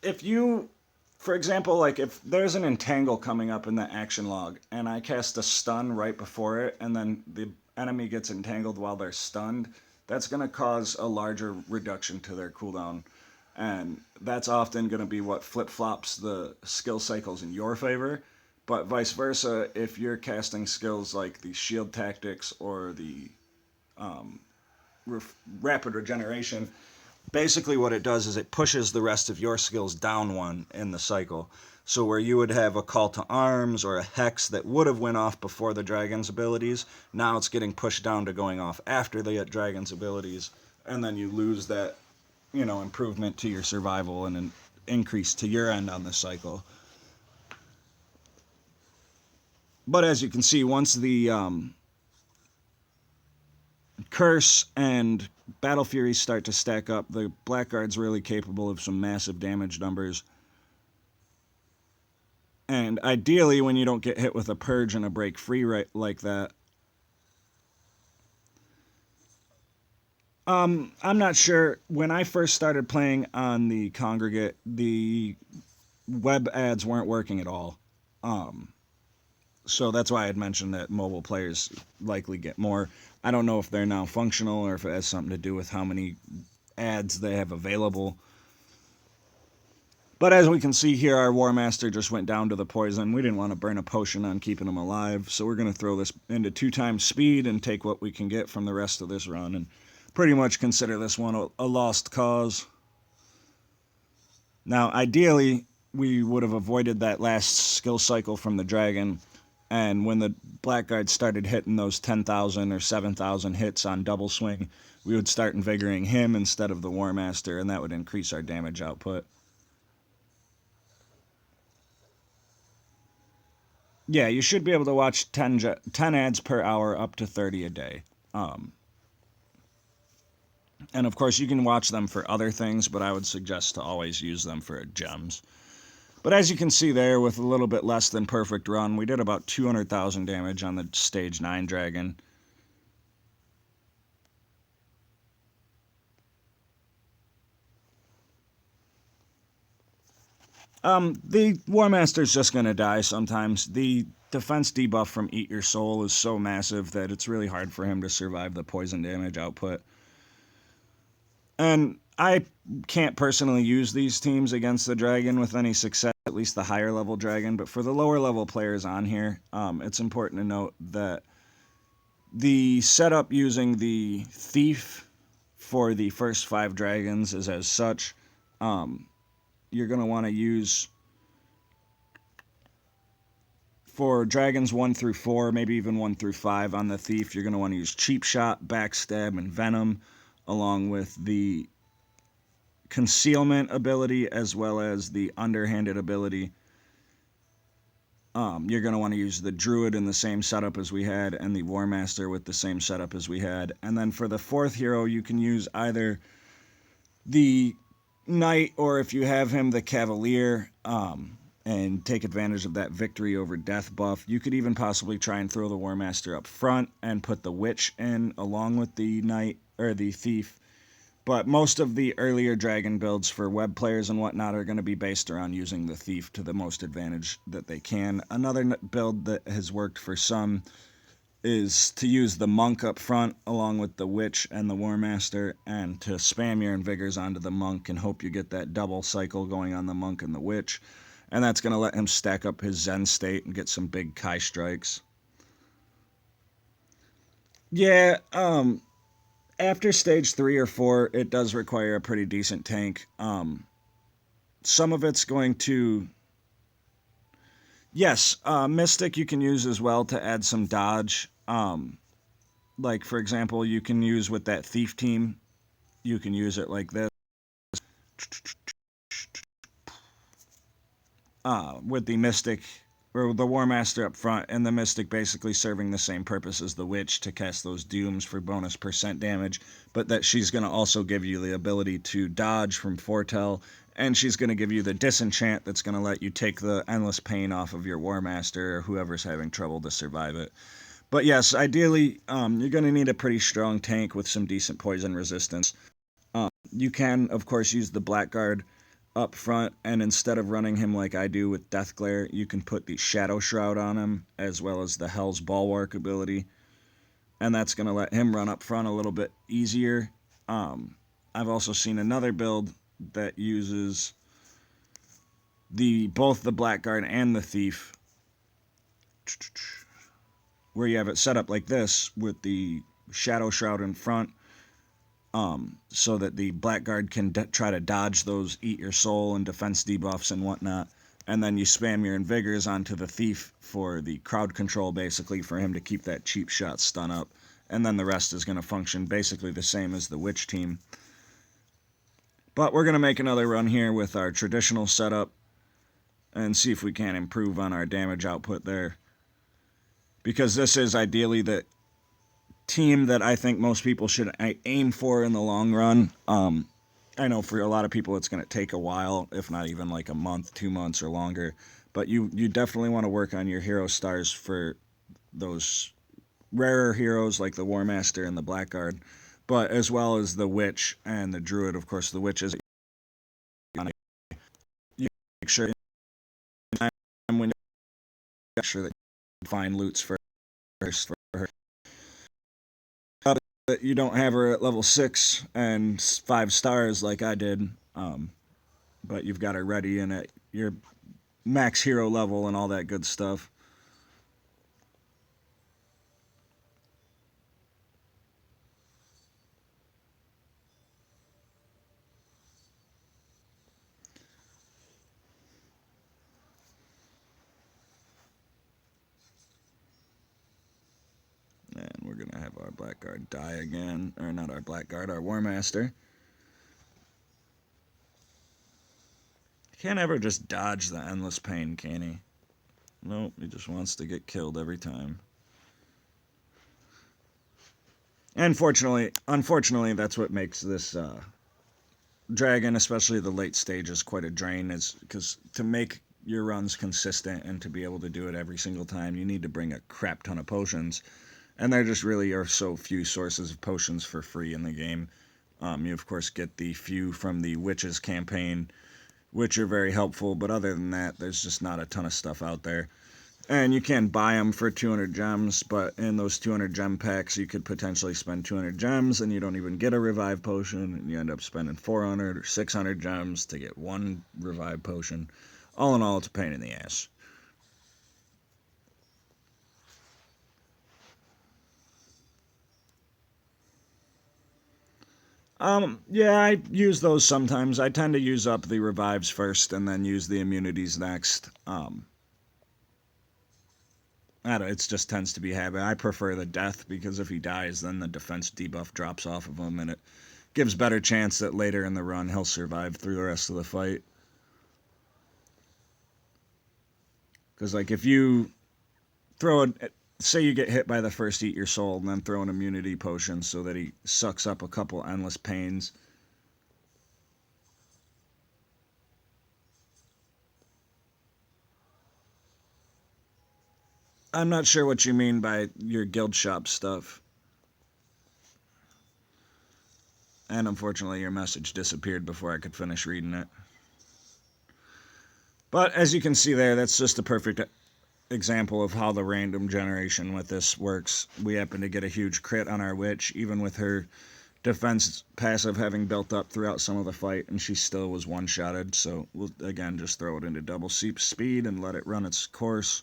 if you... For example, like if there's an entangle coming up in the action log and I cast a stun right before it and then the enemy gets entangled while they're stunned, that's going to cause a larger reduction to their cooldown. And that's often going to be what flip-flops the skill cycles in your favor. But vice versa, if you're casting skills like the shield tactics or the rapid regeneration, basically what it does is it pushes the rest of your skills down one in the cycle. So where you would have a Call to Arms or a Hex that would have went off before the dragon's abilities, now it's getting pushed down to going off after the dragon's abilities, and then you lose that, improvement to your survival and an increase to your end on the cycle. But as you can see, once the Curse and Battle Furies start to stack up, the Blackguard's really capable of some massive damage numbers. And ideally, when you don't get hit with a Purge and a Break Free right like that, I'm not sure. When I first started playing on the Congregate, the web ads weren't working at all. So that's why I had mentioned that mobile players likely get more. I don't know if they're now functional or if it has something to do with how many ads they have available. But as we can see here, our War Master just went down to the poison. We didn't want to burn a potion on keeping him alive, so we're going to throw this into 2 times speed and take what we can get from the rest of this run and pretty much consider this one a lost cause. Now, ideally, we would have avoided that last skill cycle from the dragon, and when the Blackguard started hitting those 10,000 or 7,000 hits on double swing, we would start invigorating him instead of the War Master, and that would increase our damage output. Yeah, you should be able to watch 10 ads per hour up to 30 a day. And of course, you can watch them for other things, but I would suggest to always use them for gems. But as you can see there, with a little bit less than perfect run, we did about 200,000 damage on the Stage 9 dragon. The War Master's just going to die sometimes. The defense debuff from Eat Your Soul is so massive that it's really hard for him to survive the poison damage output. And I can't personally use these teams against the dragon with any success, at least the higher level dragon, but for the lower level players on here, it's important to note that The setup using the thief for the first 5 dragons is as such. You're going to want to use, for dragons 1 through 4, maybe even 1 through 5 on the thief, you're going to want to use cheap shot, backstab, and venom, along with the concealment ability as well as the underhanded ability. You're going to want to use the druid in the same setup as we had, and the war master with the same setup as we had. And then for the 4th hero, you can use either the knight, or if you have him, the cavalier, and take advantage of that victory over death buff. You could even possibly try and throw the war master up front and put the witch in along with the knight or the thief. But most of the earlier dragon builds for web players and whatnot are going to be based around using the thief to the most advantage that they can. Another build that has worked for some is to use the monk up front along with the witch and the war master, and to spam your invigors onto the monk and hope you get that double cycle going on the monk and the witch. And that's going to let him stack up his zen state and get some big Kai strikes. Yeah, after stage 3 or 4, it does require a pretty decent tank. Some of it's going to... Yes, Mystic you can use as well to add some dodge. Like, for example, you can use with that Thief team, you can use it like this. With the Mystic, or the War Master up front, and the Mystic basically serving the same purpose as the Witch to cast those dooms for bonus % damage, but that she's going to also give you the ability to dodge from Foretell, and she's going to give you the disenchant that's going to let you take the endless pain off of your War Master or whoever's having trouble to survive it. But yes, ideally, you're going to need a pretty strong tank with some decent poison resistance. You can, of course, use the Blackguard up front, and instead of running him like I do with Death Glare, you can put the Shadow Shroud on him, as well as the Hell's Bulwark ability, and that's going to let him run up front a little bit easier. I've also seen another build that uses both the Blackguard and the Thief, where you have it set up like this, with the Shadow Shroud in front, so that the Blackguard can try to dodge those Eat Your Soul and defense debuffs and whatnot. And then you spam your Invigors onto the Thief for the crowd control, basically, for him to keep that cheap shot stun up. And then the rest is going to function basically the same as the Witch team. But we're going to make another run here with our traditional setup and see if we can improve on our damage output there. Because this is ideally the team that I think most people should aim for in the long run. I know for a lot of people it's going to take a while, if not even like a month, 2 months, or longer. But you definitely want to work on your hero stars for those rarer heroes like the War Master and the Blackguard, but as well as the Witch and the Druid. Of course, the Witch is... You make sure when you make sure that you find loots first for her. That you don't have her at level 6 and 5 stars like I did, but you've got her ready and at your max hero level and all that good stuff. And we're going to have our Blackguard die again. Or not our Blackguard, our War Master. Can't ever just dodge the endless pain, can he? Nope, he just wants to get killed every time. And unfortunately, that's what makes this dragon, especially the late stages, quite a drain. Is because to make your runs consistent and to be able to do it every single time, you need to bring a crap ton of potions. And there just really are so few sources of potions for free in the game. You, of course, get the few from the Witches campaign, which are very helpful, but other than that, there's just not a ton of stuff out there. And you can buy them for 200 gems, but in those 200 gem packs, you could potentially spend 200 gems, and you don't even get a revive potion, and you end up spending 400 or 600 gems to get one revive potion. All in all, it's a pain in the ass. Yeah, I use those sometimes. I tend to use up the revives first and then use the immunities next. I don't, it just tends to be habit. I prefer the death because if he dies, then the defense debuff drops off of him and it gives better chance that later in the run he'll survive through the rest of the fight. Because, like, if you throw a, say you get hit by the first eat your soul and then throw an immunity potion so that he sucks up a couple endless pains. I'm not sure what you mean by your guild shop stuff. And unfortunately, your message disappeared before I could finish reading it. But as you can see there, that's just a perfect example of how the random generation with this works. We happen to get a huge crit on our witch, even with her defense passive having built up throughout some of the fight, and she still was one-shotted. So we'll, again, just throw it into double speed and let it run its course.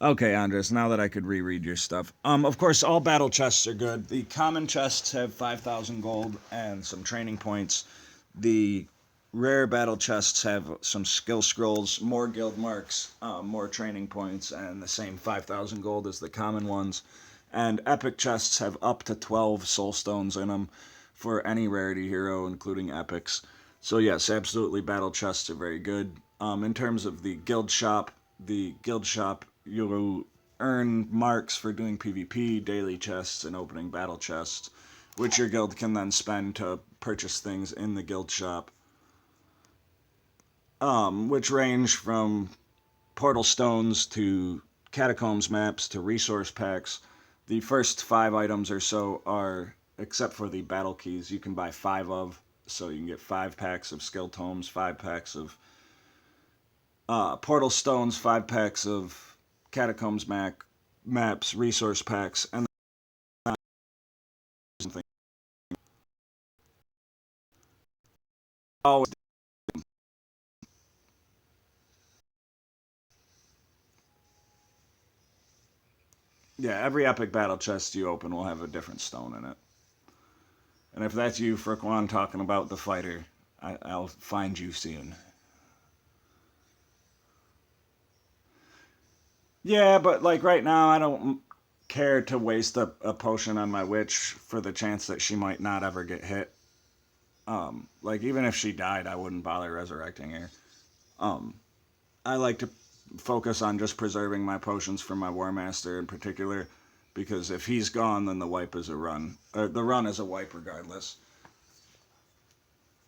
Okay, Andres, now that I could reread your stuff. Of course, all battle chests are good. The common chests have 5,000 gold and some training points. The rare battle chests have some skill scrolls, more guild marks, more training points, and the same 5,000 gold as the common ones. And epic chests have up to 12 soul stones in them for any rarity hero, including epics. So yes, absolutely, battle chests are very good. In terms of the guild shop, you'll earn marks for doing PvP, daily chests, and opening battle chests, which your guild can then spend to purchase things in the guild shop, which range from portal stones to catacombs maps to resource packs. The first 5 items or so are, except for the battle keys, you can buy 5 of, so you can get 5 packs of skill tomes, 5 packs of portal stones, 5 packs of catacombs maps, resource packs, and something. Always, yeah, every epic battle chest you open will have a different stone in it. And if that's you, Frikwan, talking about the fighter, I'll find you soon. Yeah, but like right now, I don't care to waste a potion on my witch for the chance that she might not ever get hit. Like even if she died, I wouldn't bother resurrecting her. Um, I like to focus on just preserving my potions for my War Master in particular, because if he's gone, then the wipe is a run. The run is a wipe regardless,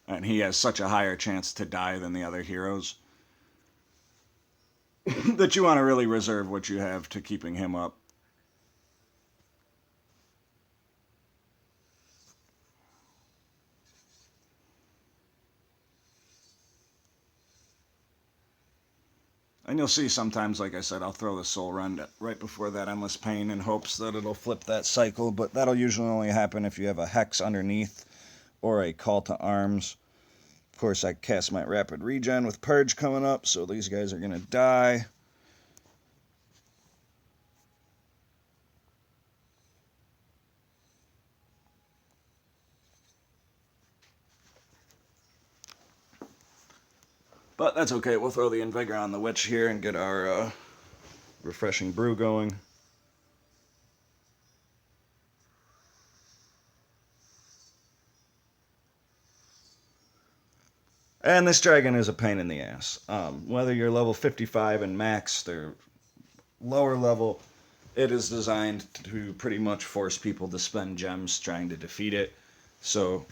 and he has such a higher chance to die than the other heroes that you want to really reserve what you have to keeping him up. And you'll see sometimes, like I said, I'll throw the soul run right before that endless pain in hopes that it'll flip that cycle, but that'll usually only happen if you have a hex underneath or a call to arms. Of course, I cast my rapid regen with purge coming up, so these guys are going to die. But that's okay, we'll throw the Invigor on the witch here and get our refreshing brew going. And this dragon is a pain in the ass. Whether you're level 55 and maxed or lower level, it is designed to pretty much force people to spend gems trying to defeat it. So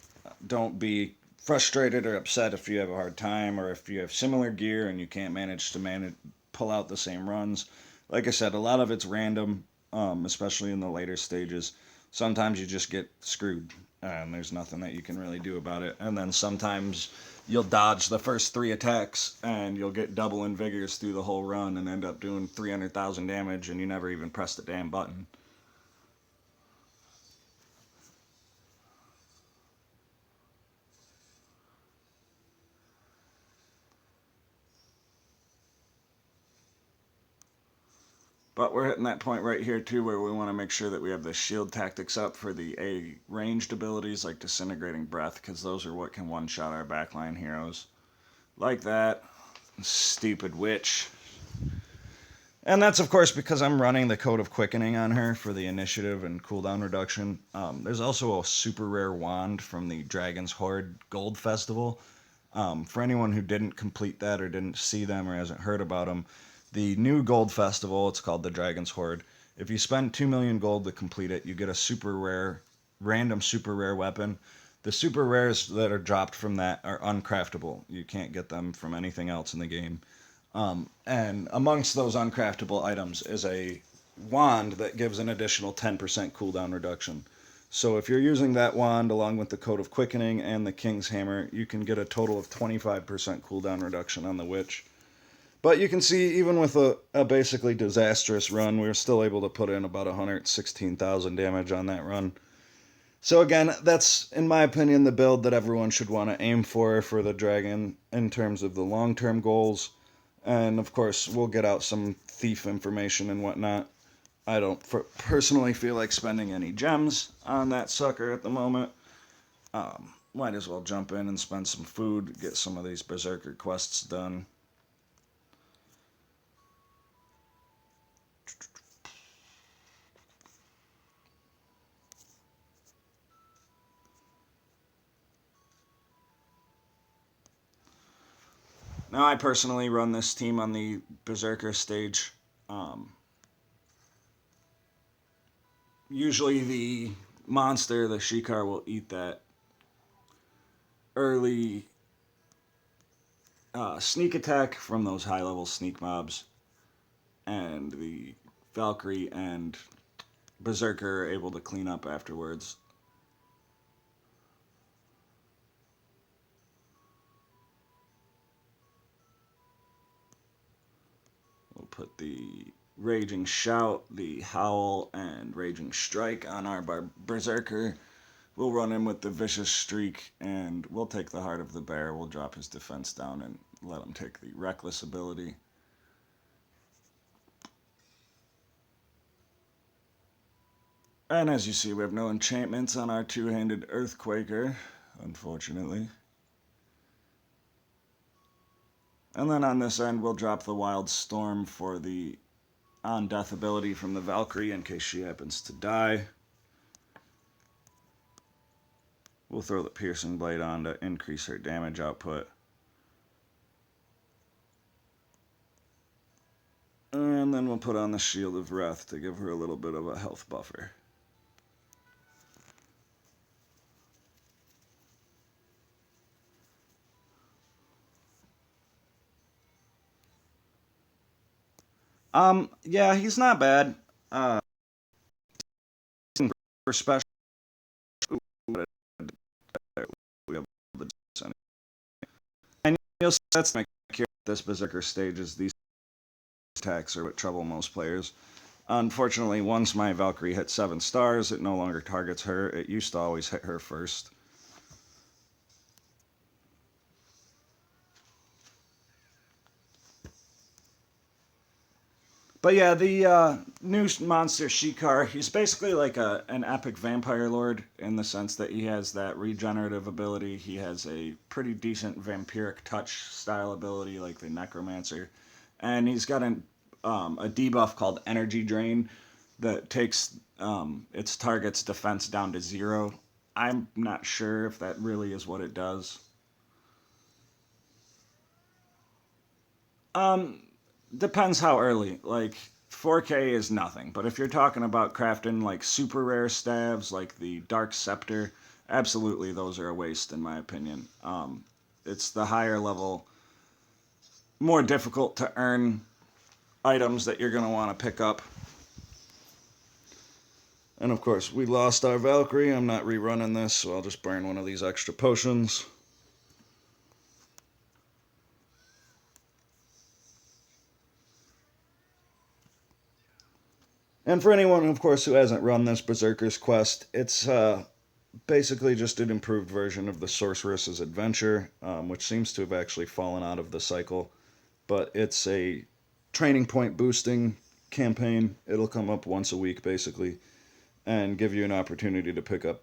don't be frustrated or upset if you have a hard time or if you have similar gear and you can't manage to pull out the same runs. Like I said, a lot of it's random, especially in the later stages. Sometimes you just get screwed and there's nothing that you can really do about it. And then sometimes you'll dodge the first 3 attacks and you'll get double invigors through the whole run and end up doing 300,000 damage and you never even press the damn button. But we're hitting that point right here too where we want to make sure that we have the shield tactics up for the ranged abilities like Disintegrating Breath, because those are what can one-shot our backline heroes. Like that. Stupid witch. And that's, of course, because I'm running the Code of Quickening on her for the initiative and cooldown reduction. There's also a super rare wand from the Dragon's Hoard Gold Festival. For anyone who didn't complete that or didn't see them or hasn't heard about them, the new Gold Festival, it's called the Dragon's Hoard. If you spend 2 million gold to complete it, you get a super rare, random super rare weapon. The super rares that are dropped from that are uncraftable. You can't get them from anything else in the game. And amongst those uncraftable items is a wand that gives an additional 10% cooldown reduction. So if you're using that wand along with the Code of Quickening and the King's Hammer, you can get a total of 25% cooldown reduction on the Witch. But you can see, even with a basically disastrous run, we were still able to put in about 116,000 damage on that run. So again, that's, in my opinion, the build that everyone should want to aim for the Dragon in terms of the long-term goals. And of course, we'll get out some thief information and whatnot. I don't personally feel like spending any gems on that sucker at the moment. Might as well jump in and spend some food, get some of these Berserker quests done. Now, I personally run this team on the Berserker stage. Usually the monster, the Shikar, will eat that early sneak attack from those high-level sneak mobs. And the Valkyrie and Berserker are able to clean up afterwards. We'll put the Raging Shout, the Howl, and Raging Strike on our Berserker. We'll run in with the Vicious Streak, and we'll take the Heart of the Bear. We'll drop his defense down and let him take the Reckless ability. And as you see, we have no enchantments on our two-handed Earthquaker, unfortunately. And then on this end, we'll drop the Wild Storm for the on-death ability from the Valkyrie in case she happens to die. We'll throw the Piercing Blade on to increase her damage output. And then we'll put on the Shield of Wrath to give her a little bit of a health buffer. Yeah, he's not bad. For special, and you'll see that's make here at this Berserker stage is these attacks are what trouble most players. Unfortunately, once my Valkyrie hit 7 stars, it no longer targets her. It used to always hit her first. But yeah, the new monster Shikar, he's basically like an epic vampire lord in the sense that he has that regenerative ability. He has a pretty decent vampiric touch style ability like the Necromancer. And he's got a debuff called Energy Drain that takes its target's defense down to 0. I'm not sure if that really is what it does. Depends how early. Like 4K is nothing, but if you're talking about crafting like super rare staves, like the Dark Scepter, absolutely those are a waste in my opinion. It's the higher level, more difficult to earn items that you're going to want to pick up. And of course, we lost our Valkyrie. I'm not rerunning this, so I'll just burn one of these extra potions. And for anyone, of course, who hasn't run this Berserker's Quest, it's basically just an improved version of the Sorceress's Adventure, which seems to have actually fallen out of the cycle. But it's a training point boosting campaign. It'll come up once a week, basically, and give you an opportunity to pick up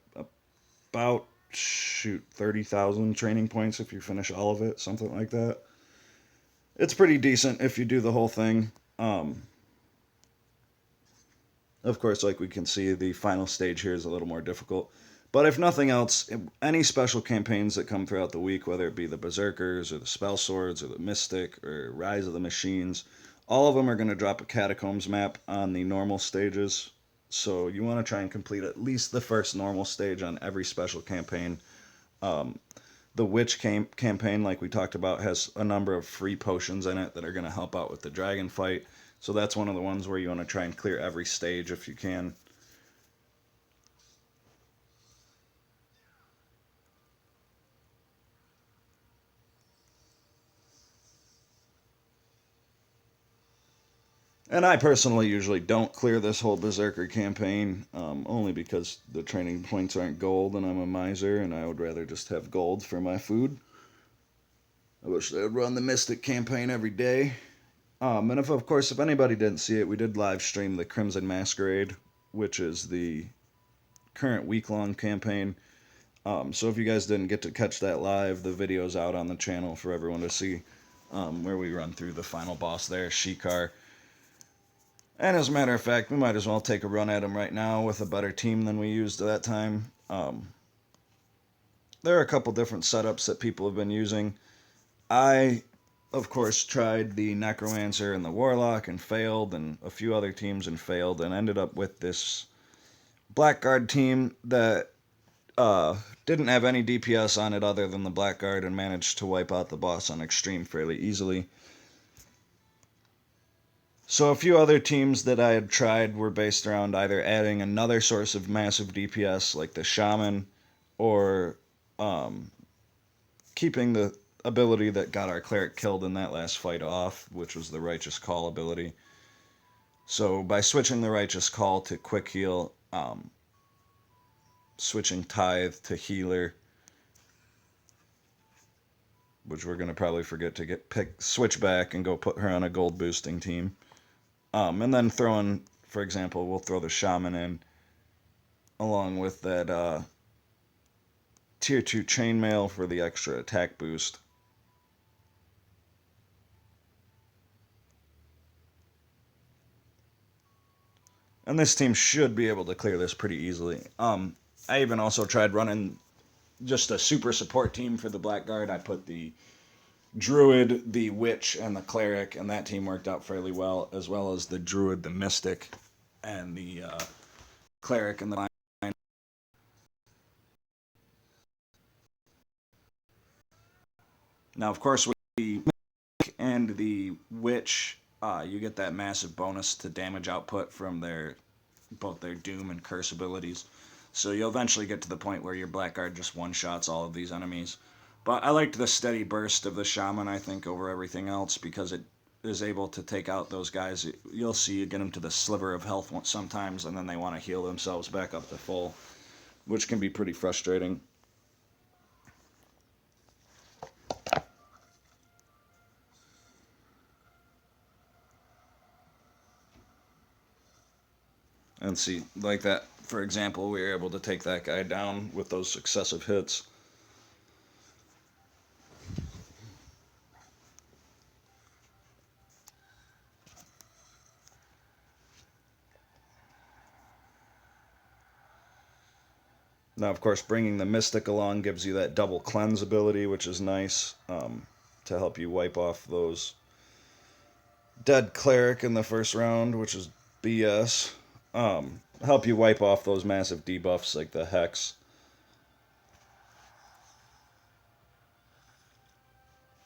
about, 30,000 training points if you finish all of it, something like that. It's pretty decent if you do the whole thing. Of course, like we can see, the final stage here is a little more difficult. But if nothing else, any special campaigns that come throughout the week, whether it be the Berserkers or the Spell Swords or the Mystic or Rise of the Machines, all of them are going to drop a Catacombs map on the normal stages. So you want to try and complete at least the first normal stage on every special campaign. Um, the Witch campaign, like we talked about, has a number of free potions in it that are going to help out with the dragon fight. So that's one of the ones where you want to try and clear every stage if you can. And I personally usually don't clear this whole Berserker campaign, only because the training points aren't gold and I'm a miser and I would rather just have gold for my food. I wish they would run the Mystic campaign every day. And if, of course, if anybody didn't see it, we did live stream the Crimson Masquerade, which is the current week-long campaign. So if you guys didn't get to catch that live, the video's out on the channel for everyone to see, where we run through the final boss there, Shikar. And as a matter of fact, we might as well take a run at him right now with a better team than we used at that time. There are a couple different setups that people have been using. I, of course, tried the Necromancer and the Warlock and failed, and a few other teams and failed, and ended up with this Blackguard team that didn't have any DPS on it other than the Blackguard and managed to wipe out the boss on Extreme fairly easily. So a few other teams that I had tried were based around either adding another source of massive DPS like the Shaman, or keeping the ability that got our cleric killed in that last fight off, which was the Righteous Call ability. So by switching the Righteous Call to Quick Heal, switching Tithe to Healer, which we're going to probably forget to switch back and go put her on a gold boosting team. And then throwing, for example, we'll throw the Shaman in along with that Tier 2 Chainmail for the extra attack boost. And this team should be able to clear this pretty easily. I even also tried running just a super support team for the Blackguard. I put the Druid, the Witch, and the Cleric, and that team worked out fairly well, as well as the Druid, the Mystic, and the Cleric and the Line. Now, of course, with the Mystic and the Witch, you get that massive bonus to damage output from both their Doom and Curse abilities. So you'll eventually get to the point where your Blackguard just one-shots all of these enemies. But I liked the steady burst of the Shaman, I think, over everything else, because it is able to take out those guys. You'll see you get them to the sliver of health sometimes, and then they want to heal themselves back up to full, which can be pretty frustrating. And see, like that, for example, we were able to take that guy down with those successive hits. Now, of course, bringing the Mystic along gives you that double cleanse ability, which is nice, to help you wipe off those dead Cleric in the first round, which is BS. Help you wipe off those massive debuffs like the Hex.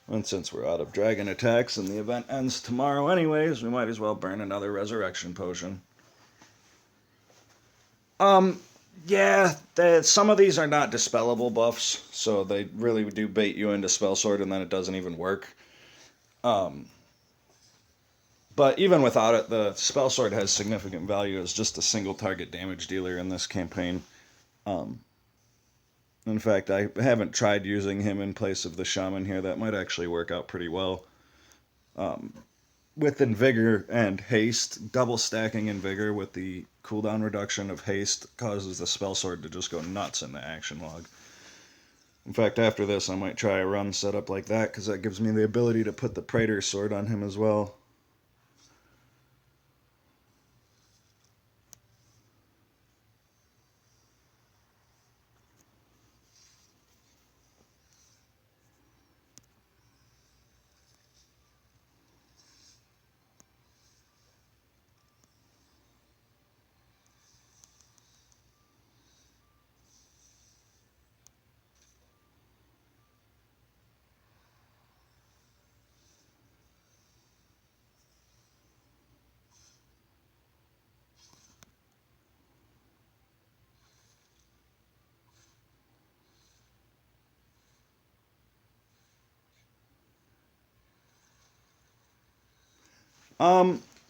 And since we're out of dragon attacks and the event ends tomorrow anyways, we might as well burn another resurrection potion. Yeah, some of these are not dispellable buffs, so they really do bait you into Spell Sword and then it doesn't even work. But even without it, the Spell Sword has significant value as just a single target damage dealer in this campaign. In fact, I haven't tried using him in place of the Shaman here. That might actually work out pretty well. with Invigor and Haste, double stacking Invigor with the cooldown reduction of Haste causes the spell sword to just go nuts in the action log. In fact, after this, I might try a run setup like that, because that gives me the ability to put the Praetor sword on him as well.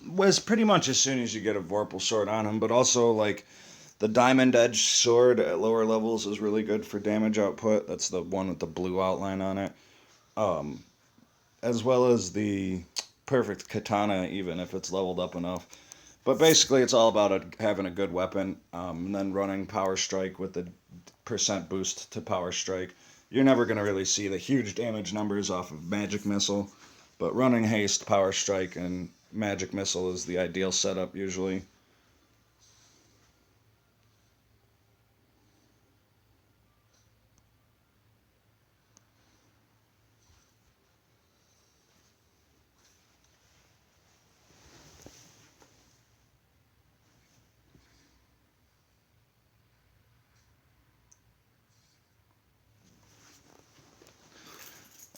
Was pretty much as soon as you get a Vorpal sword on him, but also like the Diamond Edge sword at lower levels is really good for damage output. That's the one with the blue outline on it. Um, as well as the Perfect Katana, even if it's leveled up enough. But basically, it's all about having a good weapon, and then running Power Strike with the percent boost to Power Strike. You're never going to really see the huge damage numbers off of Magic Missile, but running Haste, Power Strike, and Magic Missile is the ideal setup usually.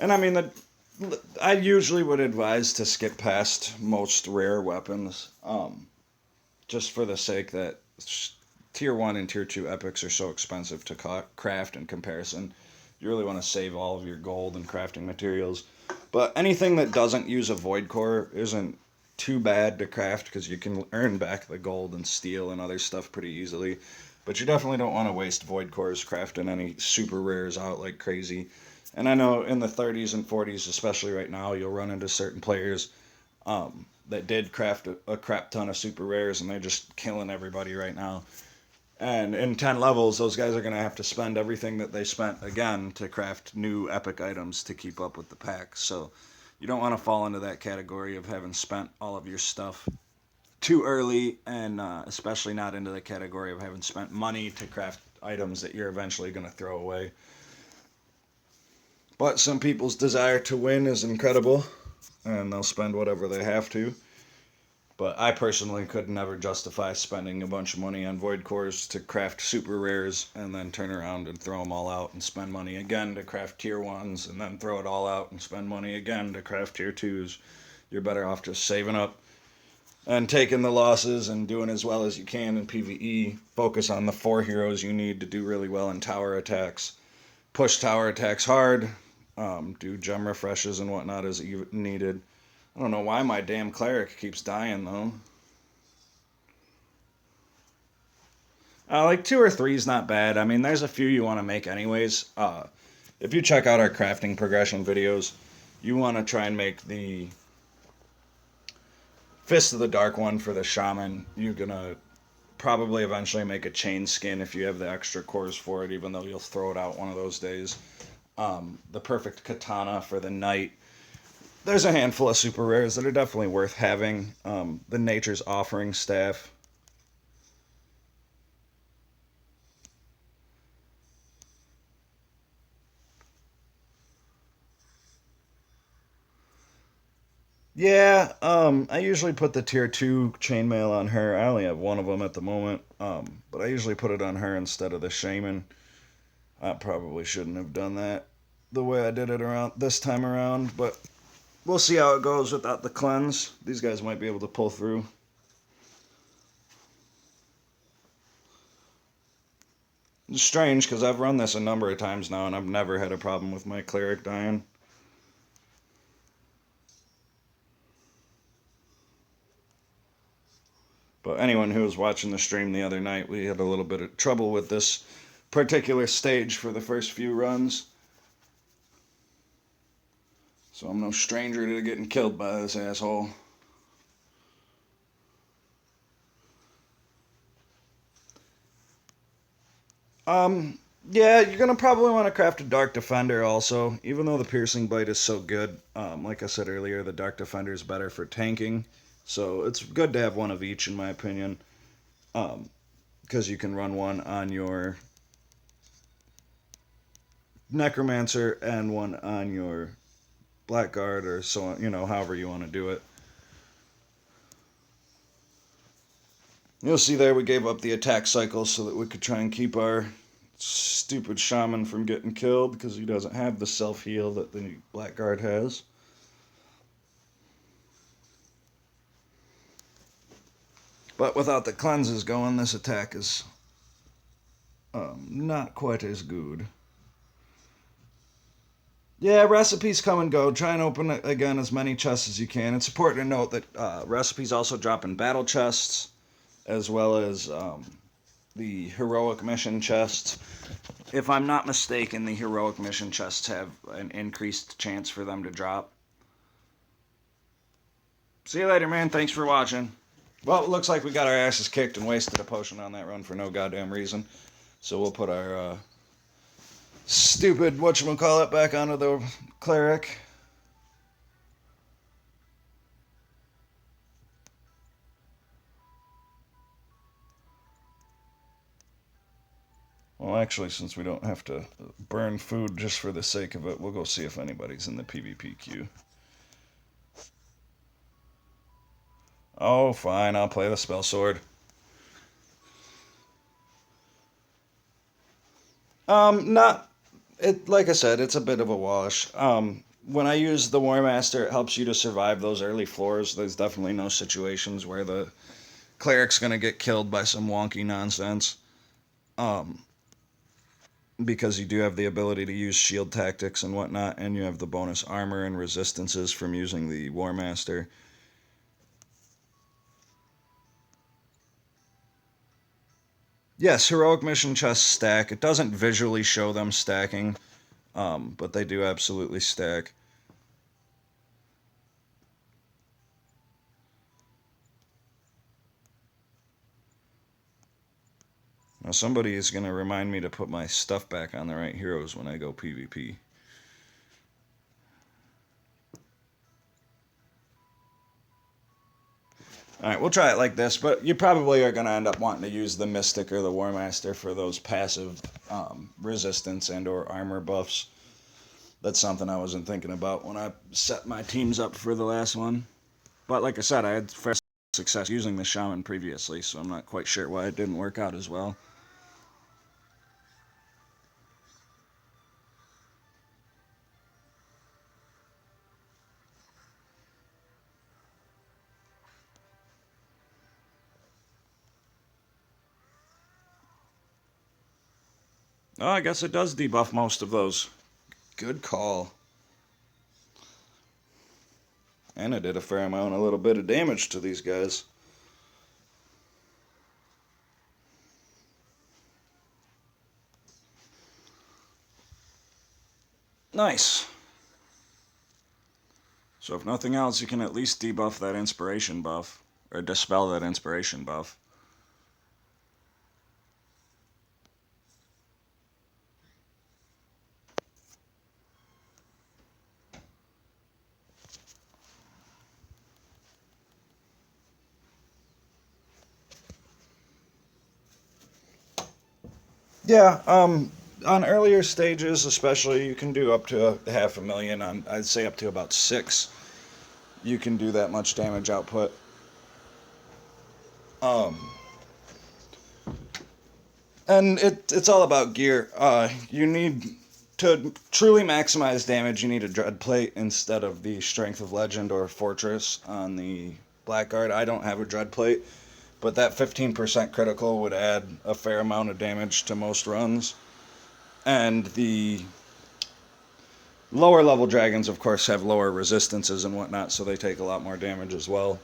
And I mean, I usually would advise to skip past most rare weapons, just for the sake that tier 1 and tier 2 epics are so expensive to craft in comparison. You really want to save all of your gold and crafting materials. But anything that doesn't use a void core isn't too bad to craft, because you can earn back the gold and steel and other stuff pretty easily. But you definitely don't want to waste void cores crafting any super rares out like crazy. And I know in the 30s and 40s, especially right now, you'll run into certain players that did craft a crap ton of super rares, and they're just killing everybody right now. And in 10 levels, those guys are going to have to spend everything that they spent again to craft new epic items to keep up with the pack. So you don't want to fall into that category of having spent all of your stuff too early, and especially not into the category of having spent money to craft items that you're eventually going to throw away. But some people's desire to win is incredible, and they'll spend whatever they have to. But I personally could never justify spending a bunch of money on void cores to craft super rares and then turn around and throw them all out and spend money again to craft tier 1s and then throw it all out and spend money again to craft tier 2s. You're better off just saving up and taking the losses and doing as well as you can in PvE. Focus on the 4 heroes you need to do really well in tower attacks. Push tower attacks hard. Do gem refreshes and whatnot as needed. I don't know why my damn cleric keeps dying, though. Like 2 or 3 is not bad. I mean, there's a few you want to make anyways. If you check out our crafting progression videos, you want to try and make the Fist of the Dark one for the Shaman. You're going to probably eventually make a chain skin if you have the extra cores for it, even though you'll throw it out one of those days. The Perfect Katana for the Knight. There's a handful of super rares that are definitely worth having. The Nature's Offering staff. Yeah, I usually put the tier 2 chainmail on her. I only have one of them at the moment, but I usually put it on her instead of the shaman. I probably shouldn't have done that the way I did it around this time around, but we'll see how it goes without the cleanse. These guys might be able to pull through. It's strange, because I've run this a number of times now, and I've never had a problem with my cleric dying. But anyone who was watching the stream the other night, we had a little bit of trouble with this particular stage for the first few runs. So I'm no stranger to getting killed by this asshole. Yeah, you're gonna probably want to craft a Dark Defender also, even though the Piercing Bite is so good. Like I said earlier, the Dark Defender is better for tanking, so it's good to have one of each, in my opinion, because you can run one on your Necromancer and one on your Blackguard, or so on, however you want to do it. You'll see there we gave up the attack cycle so that we could try and keep our stupid shaman from getting killed because he doesn't have the self heal that the Blackguard has. But without the cleanses going, this attack is not quite as good. Yeah, recipes come and go. Try and open again as many chests as you can. It's important to note that recipes also drop in battle chests as well as the heroic mission chests. If I'm not mistaken, the heroic mission chests have an increased chance for them to drop. See you later, man. Thanks for watching. Well, it looks like we got our asses kicked and wasted a potion on that run for no goddamn reason. So we'll put our stupid whatchamacallit back onto the cleric. Well, actually, since we don't have to burn food just for the sake of it, we'll go see if anybody's in the PvP queue. Oh, fine, I'll play the spell sword. Not it. Like I said, it's a bit of a wash. When I use the War Master, it helps you to survive those early floors. There's definitely no situations where the cleric's gonna get killed by some wonky nonsense. Um, because you do have the ability to use shield tactics and whatnot, and you have the bonus armor and resistances from using the War Master. Yes, heroic mission chests stack. It doesn't visually show them stacking, but they do absolutely stack. Now somebody is going to remind me to put my stuff back on the right heroes when I go PvP. Alright, we'll try it like this, but you probably are going to end up wanting to use the Mystic or the War Master for those passive resistance and or armor buffs. That's something I wasn't thinking about when I set my teams up for the last one. But like I said, I had fair success using the Shaman previously, so I'm not quite sure why it didn't work out as well. Oh, I guess it does debuff most of those. Good call. And I did a fair amount, a little bit of damage to these guys. Nice. So if nothing else, you can at least debuff that inspiration buff, or dispel that inspiration buff. Yeah, on earlier stages especially, you can do up to 500,000. I'd say up to about 6. You can do that much damage output. Um, and it's all about gear. You need to truly maximize damage. You need a dread plate instead of the strength of legend or fortress on the Blackguard. I don't have a dread plate, but that 15% critical would add a fair amount of damage to most runs. And the lower level dragons, of course, have lower resistances and whatnot, so they take a lot more damage as well.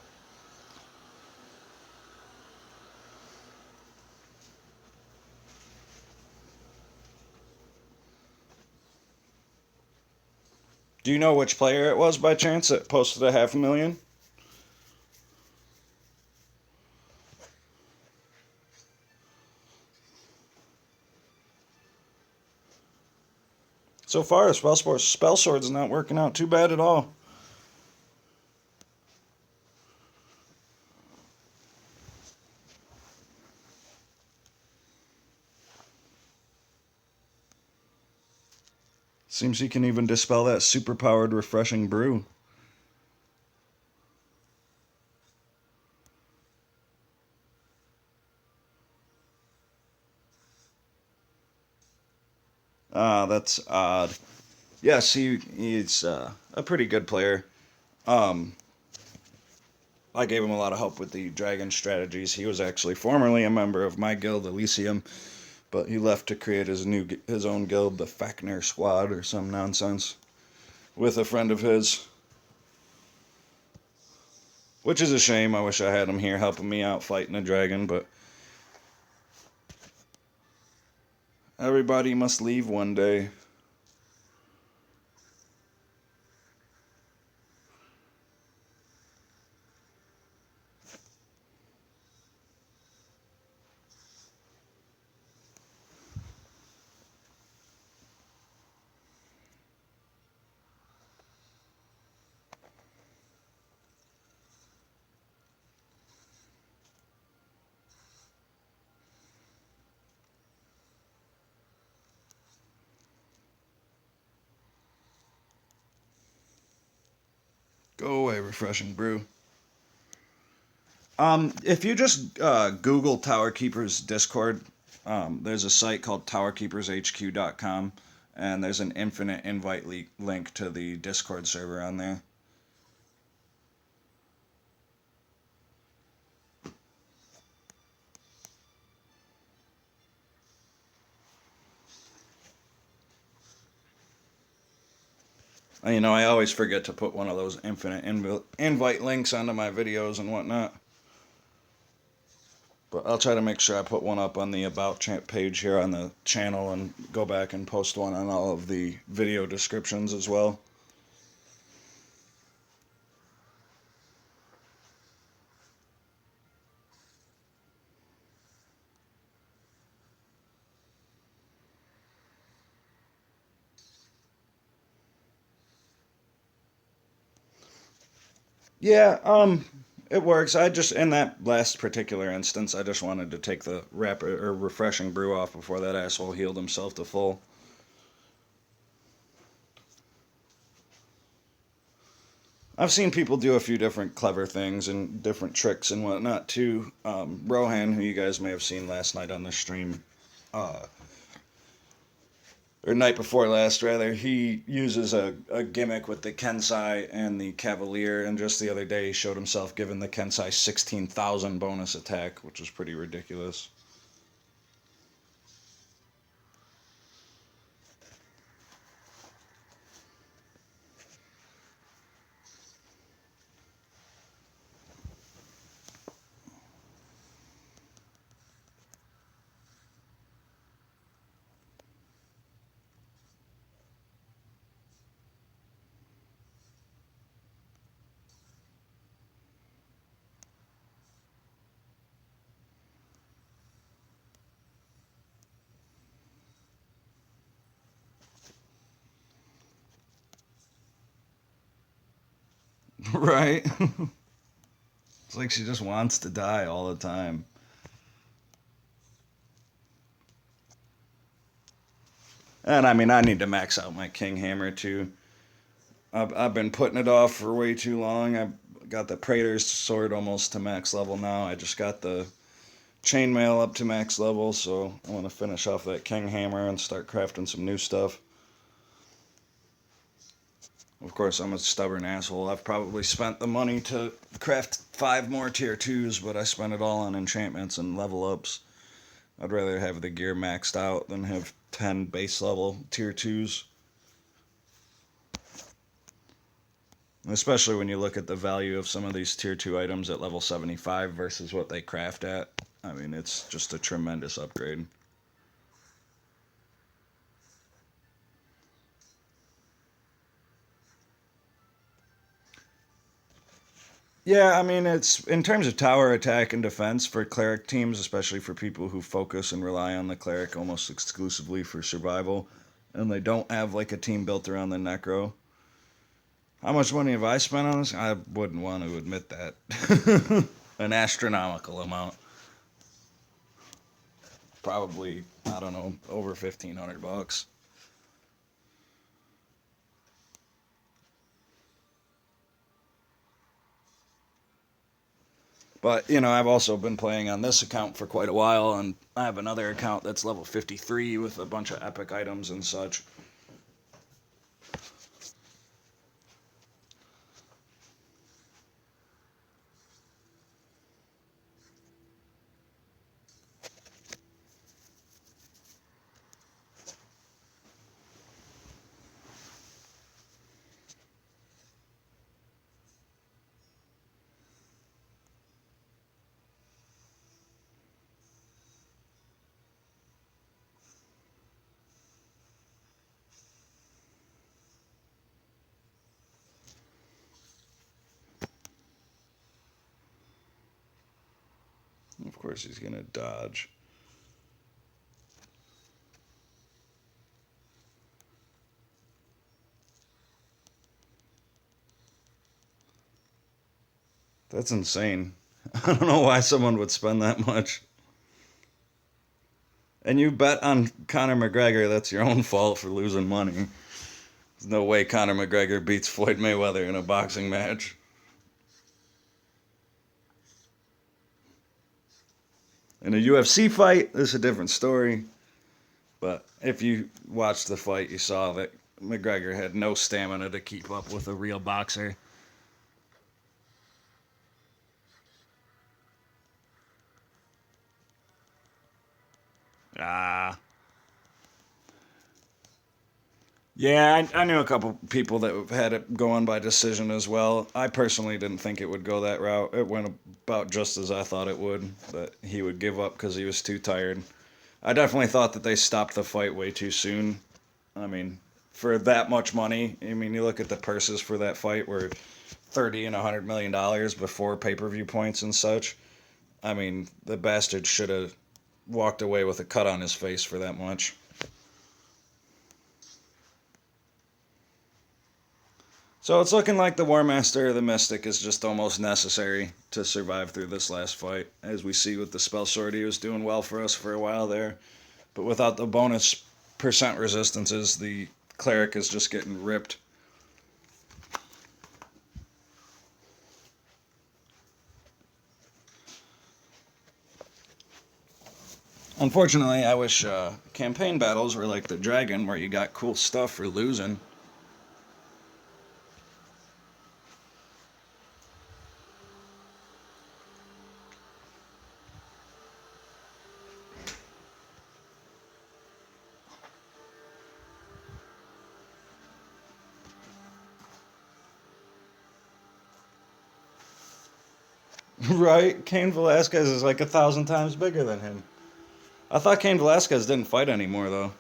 Do you know which player it was by chance that posted a 500,000? So far, spell sword's not working out too bad at all. Seems he can even dispel that super-powered refreshing brew. Ah, that's odd. Yes, he's a pretty good player. Um, I gave him a lot of help with the dragon strategies. He was actually formerly a member of my guild, Elysium, but he left to create his own guild, the Fafnir Squad, or some nonsense, with a friend of his. Which is a shame. I wish I had him here helping me out fighting a dragon, but everybody must leave one day. Go away, refreshing brew. If you just Google Tower Keepers Discord, there's a site called TowerKeepersHQ.com, and there's an infinite invite link to the Discord server on there. You know, I always forget to put one of those infinite invite links onto my videos and whatnot. But I'll try to make sure I put one up on the About page here on the channel and go back and post one on all of the video descriptions as well. Yeah, it works. I just, in that last particular instance, I just wanted to take the rapid or refreshing brew off before that asshole healed himself to full. I've seen people do a few different clever things and different tricks and whatnot too. Rohan, who you guys may have seen last night on the stream, uh, or night before last rather, he uses a gimmick with the Kensai and the Cavalier, and just the other day he showed himself giving the Kensai 16,000 bonus attack, which was pretty ridiculous. Right? It's like she just wants to die all the time. And I mean, I need to max out my King Hammer too. I've been putting it off for way too long. I've got the Praetor's sword almost to max level now. I just got the chainmail up to max level, so I want to finish off that King Hammer and start crafting some new stuff. Of course, I'm a stubborn asshole. I've probably spent the money to craft 5 more tier 2s, but I spent it all on enchantments and level ups. I'd rather have the gear maxed out than have 10 base level tier 2s. Especially when you look at the value of some of these tier 2 items at level 75 versus what they craft at. I mean, it's just a tremendous upgrade. Yeah, I mean, it's in terms of tower attack and defense for cleric teams, especially for people who focus and rely on the cleric almost exclusively for survival. and they don't have like a team built around the necro. How much money have I spent on this? I wouldn't want to admit that. An astronomical amount. Probably, I don't know, over $1,500. But, you know, I've also been playing on this account for quite a while, and I have another account that's level 53 with a bunch of epic items and such. Of course, he's going to dodge. That's insane. I don't know why someone would spend that much. And you bet on Conor McGregor, that's your own fault for losing money. There's no way Conor McGregor beats Floyd Mayweather in a boxing match. In a UFC fight, it's a different story. But if you watched the fight, you saw that McGregor had no stamina to keep up with a real boxer. Ah. Yeah, I knew a couple people that had it going by decision as well. I personally didn't think it would go that route. It went about just as I thought it would, that he would give up because he was too tired. I definitely thought that they stopped the fight way too soon. I mean, for that much money, I mean, you look at the purses for that fight were 30 and $100 million before pay-per-view points and such. I mean, the bastard should have walked away with a cut on his face for that much. So it's looking like the War Master or the Mystic is just almost necessary to survive through this last fight. As we see with the Spell Sword, he was doing well for us for a while there. But without the bonus percent resistances, the Cleric is just getting ripped. Unfortunately, I wish campaign battles were like the Dragon, where you got cool stuff for losing. Right? Cain Velasquez is like 1,000 times bigger than him. I thought Cain Velasquez didn't fight anymore, though.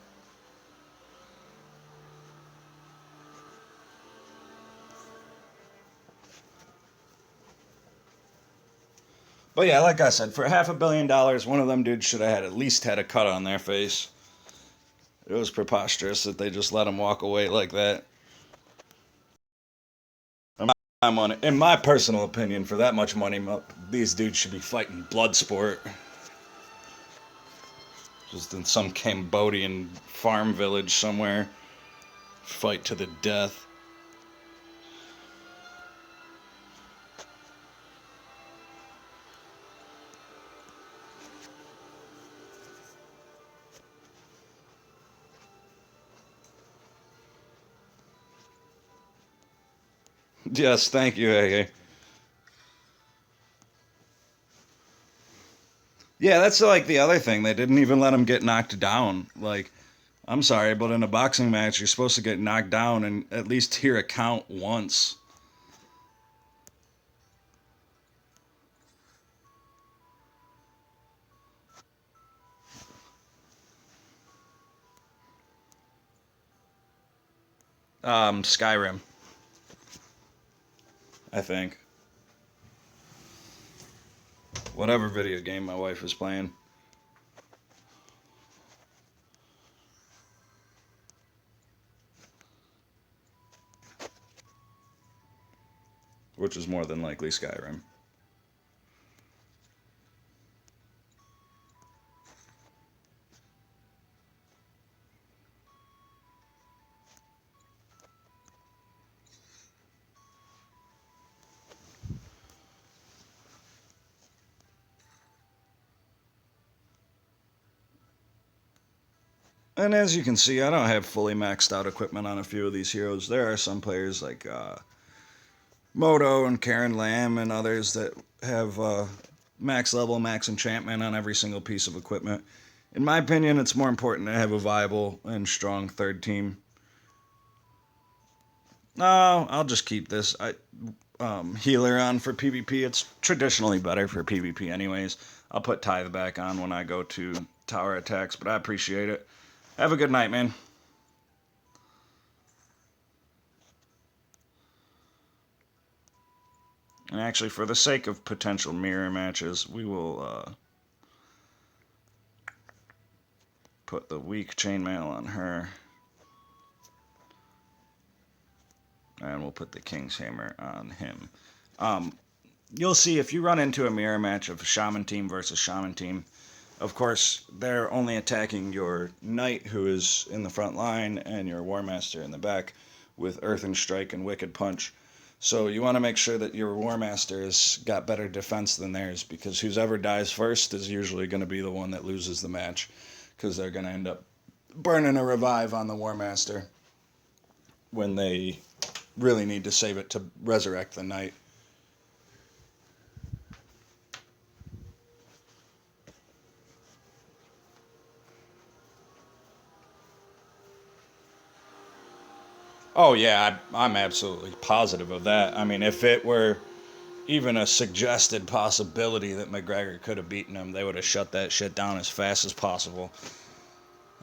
But yeah, like I said, for $500 million, one of them dudes should have had at least had a cut on their face. It was preposterous that they just let him walk away like that. In my personal opinion, for that much money, these dudes should be fighting Bloodsport. Just in some Cambodian farm village somewhere. Fight to the death. Yes, thank you, AA. Yeah, that's like the other thing. They didn't even let him get knocked down. Like, I'm sorry, but in a boxing match, you're supposed to get knocked down and at least hear a count once. Skyrim, I think. Whatever video game my wife was playing. which is more than likely Skyrim. And as you can see, I don't have fully maxed out equipment on a few of these heroes. There are some players like Moto and Karen Lamb and others that have max level, max enchantment on every single piece of equipment. In my opinion, it's more important to have a viable and strong third team. No, I'll just keep this healer on for PvP. It's traditionally better for PvP anyways. I'll put Tithe back on when I go to tower attacks, but I appreciate it. Have a good night, man. And actually, for the sake of potential mirror matches, we will put the weak chainmail on her. And we'll put the King's Hammer on him. You'll see if you run into a mirror match of Shaman team versus Shaman team, of course, they're only attacking your Knight, who is in the front line, and your War Master in the back with Earthen Strike and Wicked Punch. So you want to make sure that your War Master has got better defense than theirs, because whoever dies first is usually going to be the one that loses the match, because they're going to end up burning a revive on the War Master when they really need to save it to resurrect the Knight. Oh yeah, I'm absolutely positive of that. I mean, if it were even a suggested possibility that McGregor could have beaten him, they would have shut that shit down as fast as possible.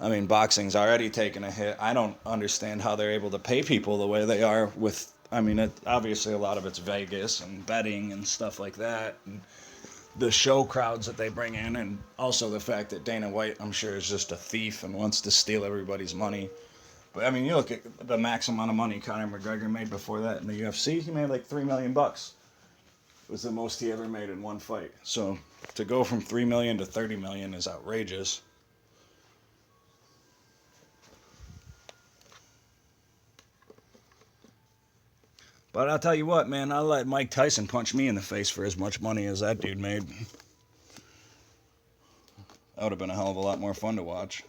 I mean, boxing's already taken a hit. I don't understand how they're able to pay people the way they are with, I mean, obviously a lot of it's Vegas and betting and stuff like that, and the show crowds that they bring in, and also the fact that Dana White, I'm sure, is just a thief and wants to steal everybody's money. But I mean, you look at the max amount of money Conor McGregor made before that in the UFC. He made like $3 million. It was the most he ever made in one fight. So to go from $3 million to $30 million is outrageous. But I'll tell you what, man, I'll let Mike Tyson punch me in the face for as much money as that dude made. That would have been a hell of a lot more fun to watch.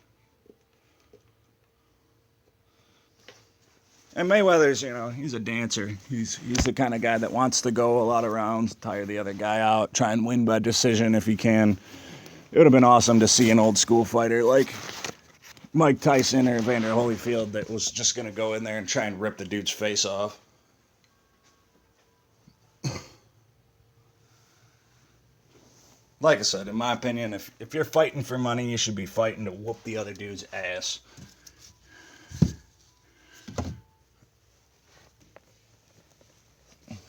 And Mayweather's, you know, he's a dancer. He's the kind of guy that wants to go a lot of rounds, tire the other guy out, try and win by decision if he can. It would have been awesome to see an old school fighter like Mike Tyson or Evander Holyfield that was just going to go in there and try and rip the dude's face off. Like I said, in my opinion, if you're fighting for money, you should be fighting to whoop the other dude's ass.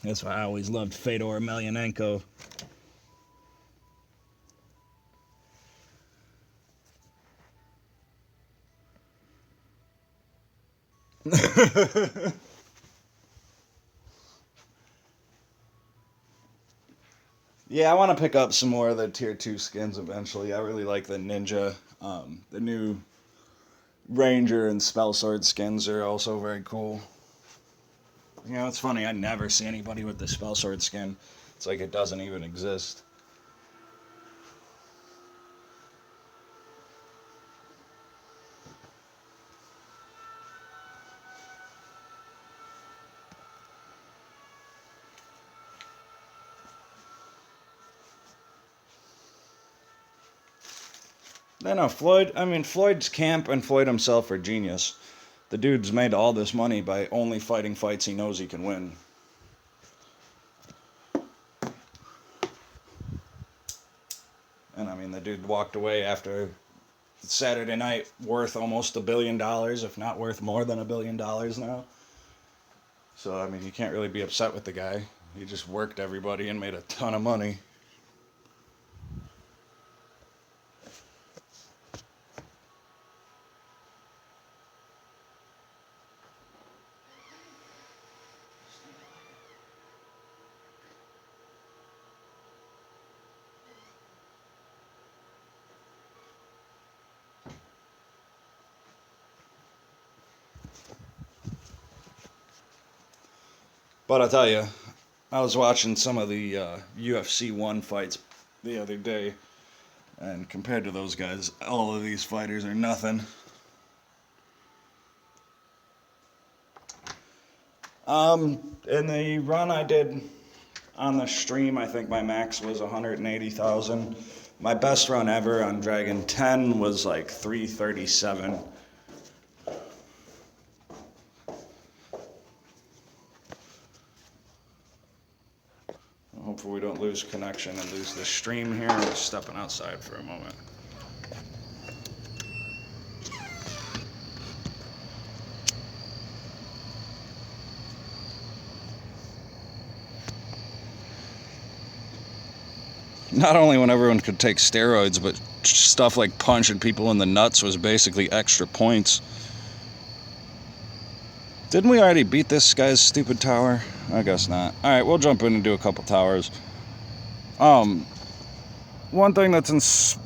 That's why I always loved Fedor Emelianenko. Yeah, I want to pick up some more of the tier 2 skins eventually. I really like the Ninja. The new Ranger and Spell Sword skins are also very cool. You know, it's funny, I never see anybody with the Spell Sword skin. It's like it doesn't even exist. No, Floyd's camp and Floyd himself are genius. The dude's made all this money by only fighting fights he knows he can win. And I mean, the dude walked away after Saturday night worth almost $1 billion, if not worth more than $1 billion now. So, I mean, you can't really be upset with the guy. He just worked everybody and made a ton of money. But I tell you, I was watching some of the UFC 1 fights the other day, and compared to those guys, all of these fighters are nothing. In the run I did on the stream, I think my max was 180,000. My best run ever on Dragon 10 was like 337. Hopefully we don't lose connection and lose the stream here. I'm just stepping outside for a moment. Not only when everyone could take steroids, but stuff like punching people in the nuts was basically extra points. Didn't we already beat this guy's stupid tower? I guess not. Alright, we'll jump in and do a couple towers. One thing that's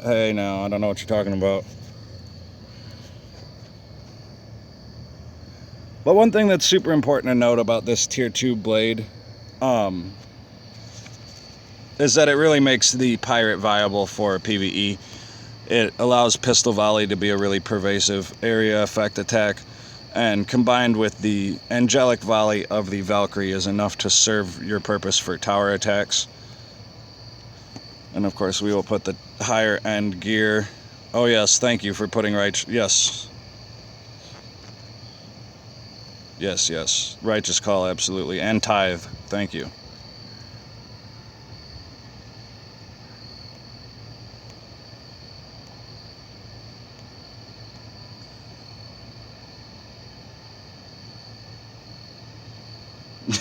hey, no, I don't know what you're talking about. But one thing that's super important to note about this tier 2 blade, is that it really makes the pirate viable for PvE. It allows pistol volley to be a really pervasive area effect attack, and combined with the angelic volley of the Valkyrie is enough to serve your purpose for tower attacks. And of course we will put the higher end gear. Oh yes, thank you for putting yes. Yes. Righteous call, absolutely. And tithe, thank you.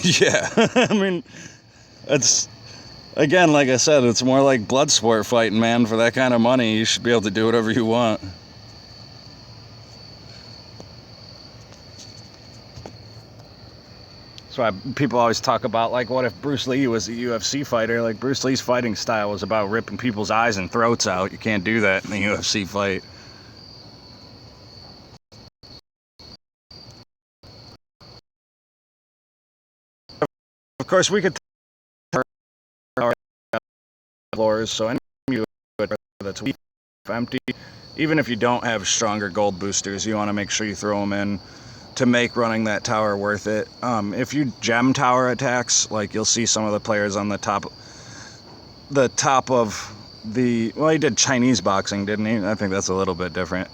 Yeah, I mean, it's, again, like I said, it's more like blood sport fighting, man. For that kind of money, you should be able to do whatever you want. That's why people always talk about, like, what if Bruce Lee was a UFC fighter? Like, Bruce Lee's fighting style was about ripping people's eyes and throats out. You can't do that in a UFC fight. Of course, we could our floors, so any that's weak, empty, even if you don't have stronger gold boosters, you want to make sure you throw them in to make running that tower worth it. If you gem tower attacks, like you'll see some of the players on the top of the, well, he did Chinese boxing, didn't he? I think that's a little bit different.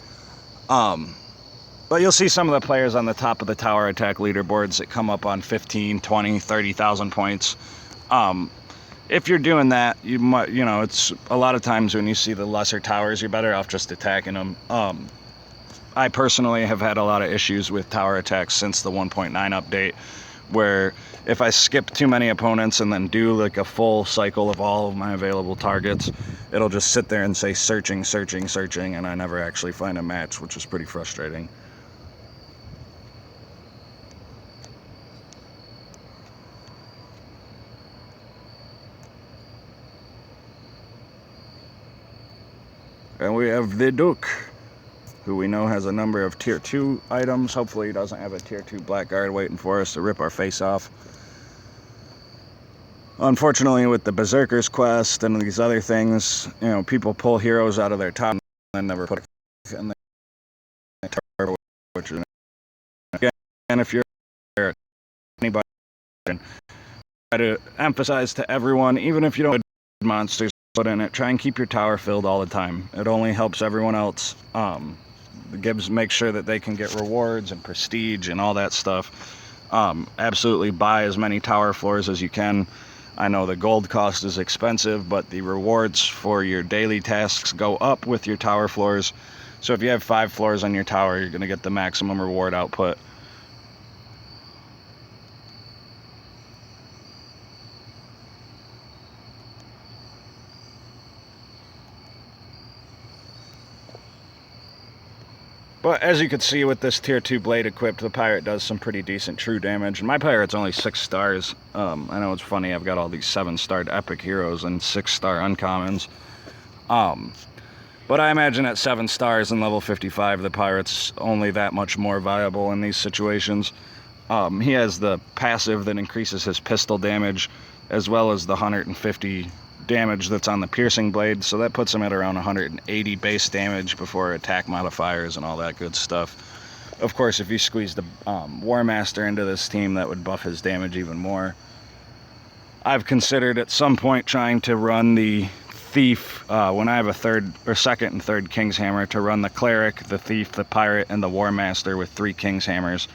But you'll see some of the players on the top of the tower attack leaderboards that come up on 15, 20, 30,000 points. If you're doing that, you might, it's a lot of times when you see the lesser towers, you're better off just attacking them. I personally have had a lot of issues with tower attacks since the 1.9 update, where if I skip too many opponents and then do like a full cycle of all of my available targets, it'll just sit there and say searching, and I never actually find a match, which is pretty frustrating. And we have the Duke, who we know has a number of tier 2 items. Hopefully he doesn't have a tier 2 blackguard waiting for us to rip our face off. Unfortunately, with the Berserker's quest and these other things, people pull heroes out of their top and never put a in their tower, which is, again, if you're anybody, try to emphasize to everyone, even if you don't have monsters put in it, try and keep your tower filled all the time. It only helps everyone else. Make sure that they can get rewards and prestige and all that stuff. Absolutely buy as many tower floors as you can. I know the gold cost is expensive, but the rewards for your daily tasks go up with your tower floors. So if you have 5 floors on your tower, you're going to get the maximum reward output. But as you can see with this tier 2 blade equipped, the pirate does some pretty decent true damage. And my pirate's only 6 stars. I know it's funny, I've got all these 7-starred epic heroes and 6-star uncommons. But I imagine at 7 stars and level 55, the pirate's only that much more viable in these situations. He has the passive that increases his pistol damage, as well as the 150 damage that's on the piercing blade, so that puts him at around 180 base damage before attack modifiers and all that good stuff. Of course, if you squeeze the War Master into this team, that would buff his damage even more. I've considered at some point trying to run the Thief, when I have a second and third King's Hammer, to run the Cleric, the Thief, the Pirate, and the War Master with 3 King's Hammers,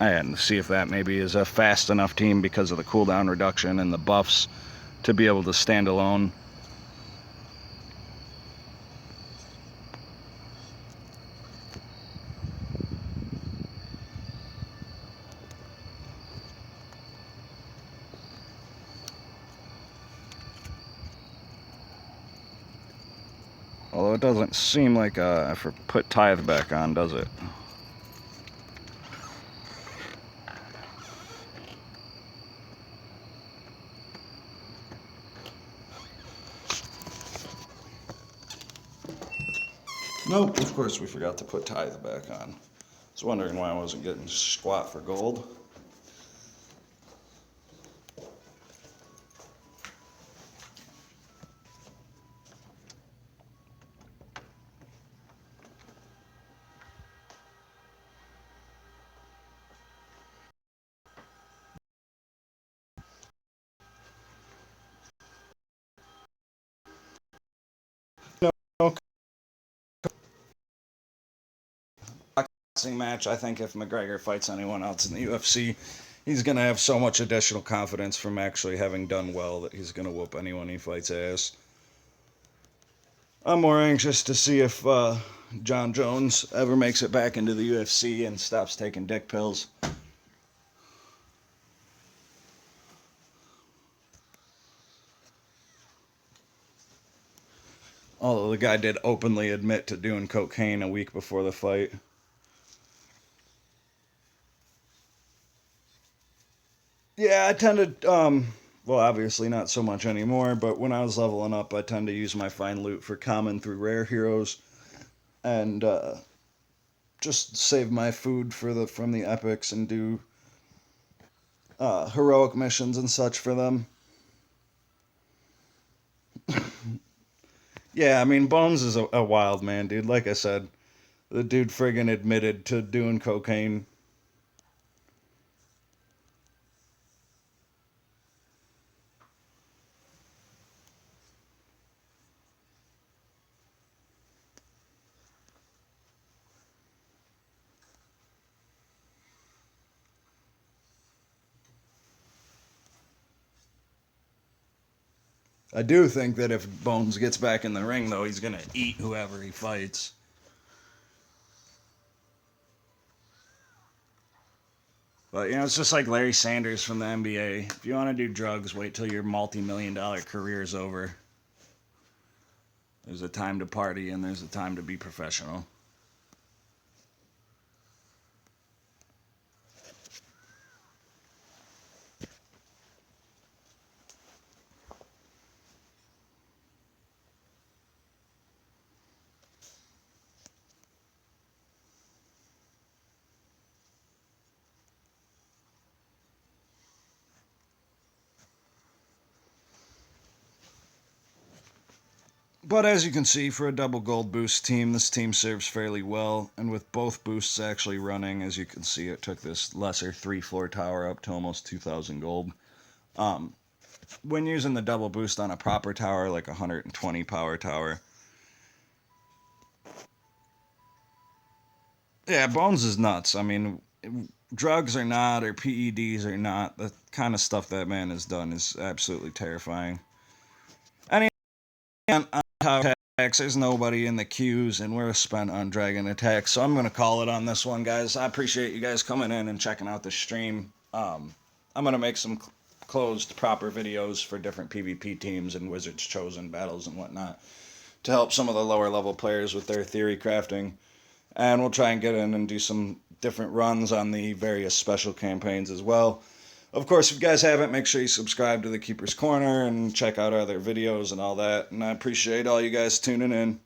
and see if that maybe is a fast enough team because of the cooldown reduction and the buffs to be able to stand alone. Although it doesn't seem like if we put Tithe back on, does it? Nope, of course we forgot to put Tithe back on. I was wondering why I wasn't getting squat for gold. Match, I think if McGregor fights anyone else in the UFC, he's going to have so much additional confidence from actually having done well that he's going to whoop anyone he fights ass. I'm more anxious to see if John Jones ever makes it back into the UFC and stops taking dick pills. Although the guy did openly admit to doing cocaine a week before the fight. Yeah, I tend to, well, obviously not so much anymore, but when I was leveling up, I tend to use my fine loot for common through rare heroes, and just save my food from the epics and do heroic missions and such for them. Yeah, I mean, Bones is a wild man, dude. Like I said, the dude friggin' admitted to doing cocaine. I do think that if Bones gets back in the ring, though, he's gonna eat whoever he fights. But, you know, it's just like Larry Sanders from the NBA. If you want to do drugs, wait till your multi-million-dollar career's over. There's a time to party and there's a time to be professional. But as you can see, for a double gold boost team, this team serves fairly well. And with both boosts actually running, as you can see, it took this lesser 3-floor tower up to almost 2,000 gold. When using the double boost on a proper tower, like a 120 power tower, yeah, Bones is nuts. I mean, drugs or not, or PEDs or not, the kind of stuff that man has done is absolutely terrifying. Anyway, on tower attacks, there's nobody in the queues, and we're spent on dragon attacks, so I'm going to call it on this one, guys. I appreciate you guys coming in and checking out the stream. I'm going to make some closed, proper videos for different PvP teams and Wizards Chosen battles and whatnot to help some of the lower level players with their theory crafting. And we'll try and get in and do some different runs on the various special campaigns as well. Of course, if you guys haven't, make sure you subscribe to the Keeper's Corner and check out our other videos and all that. And I appreciate all you guys tuning in.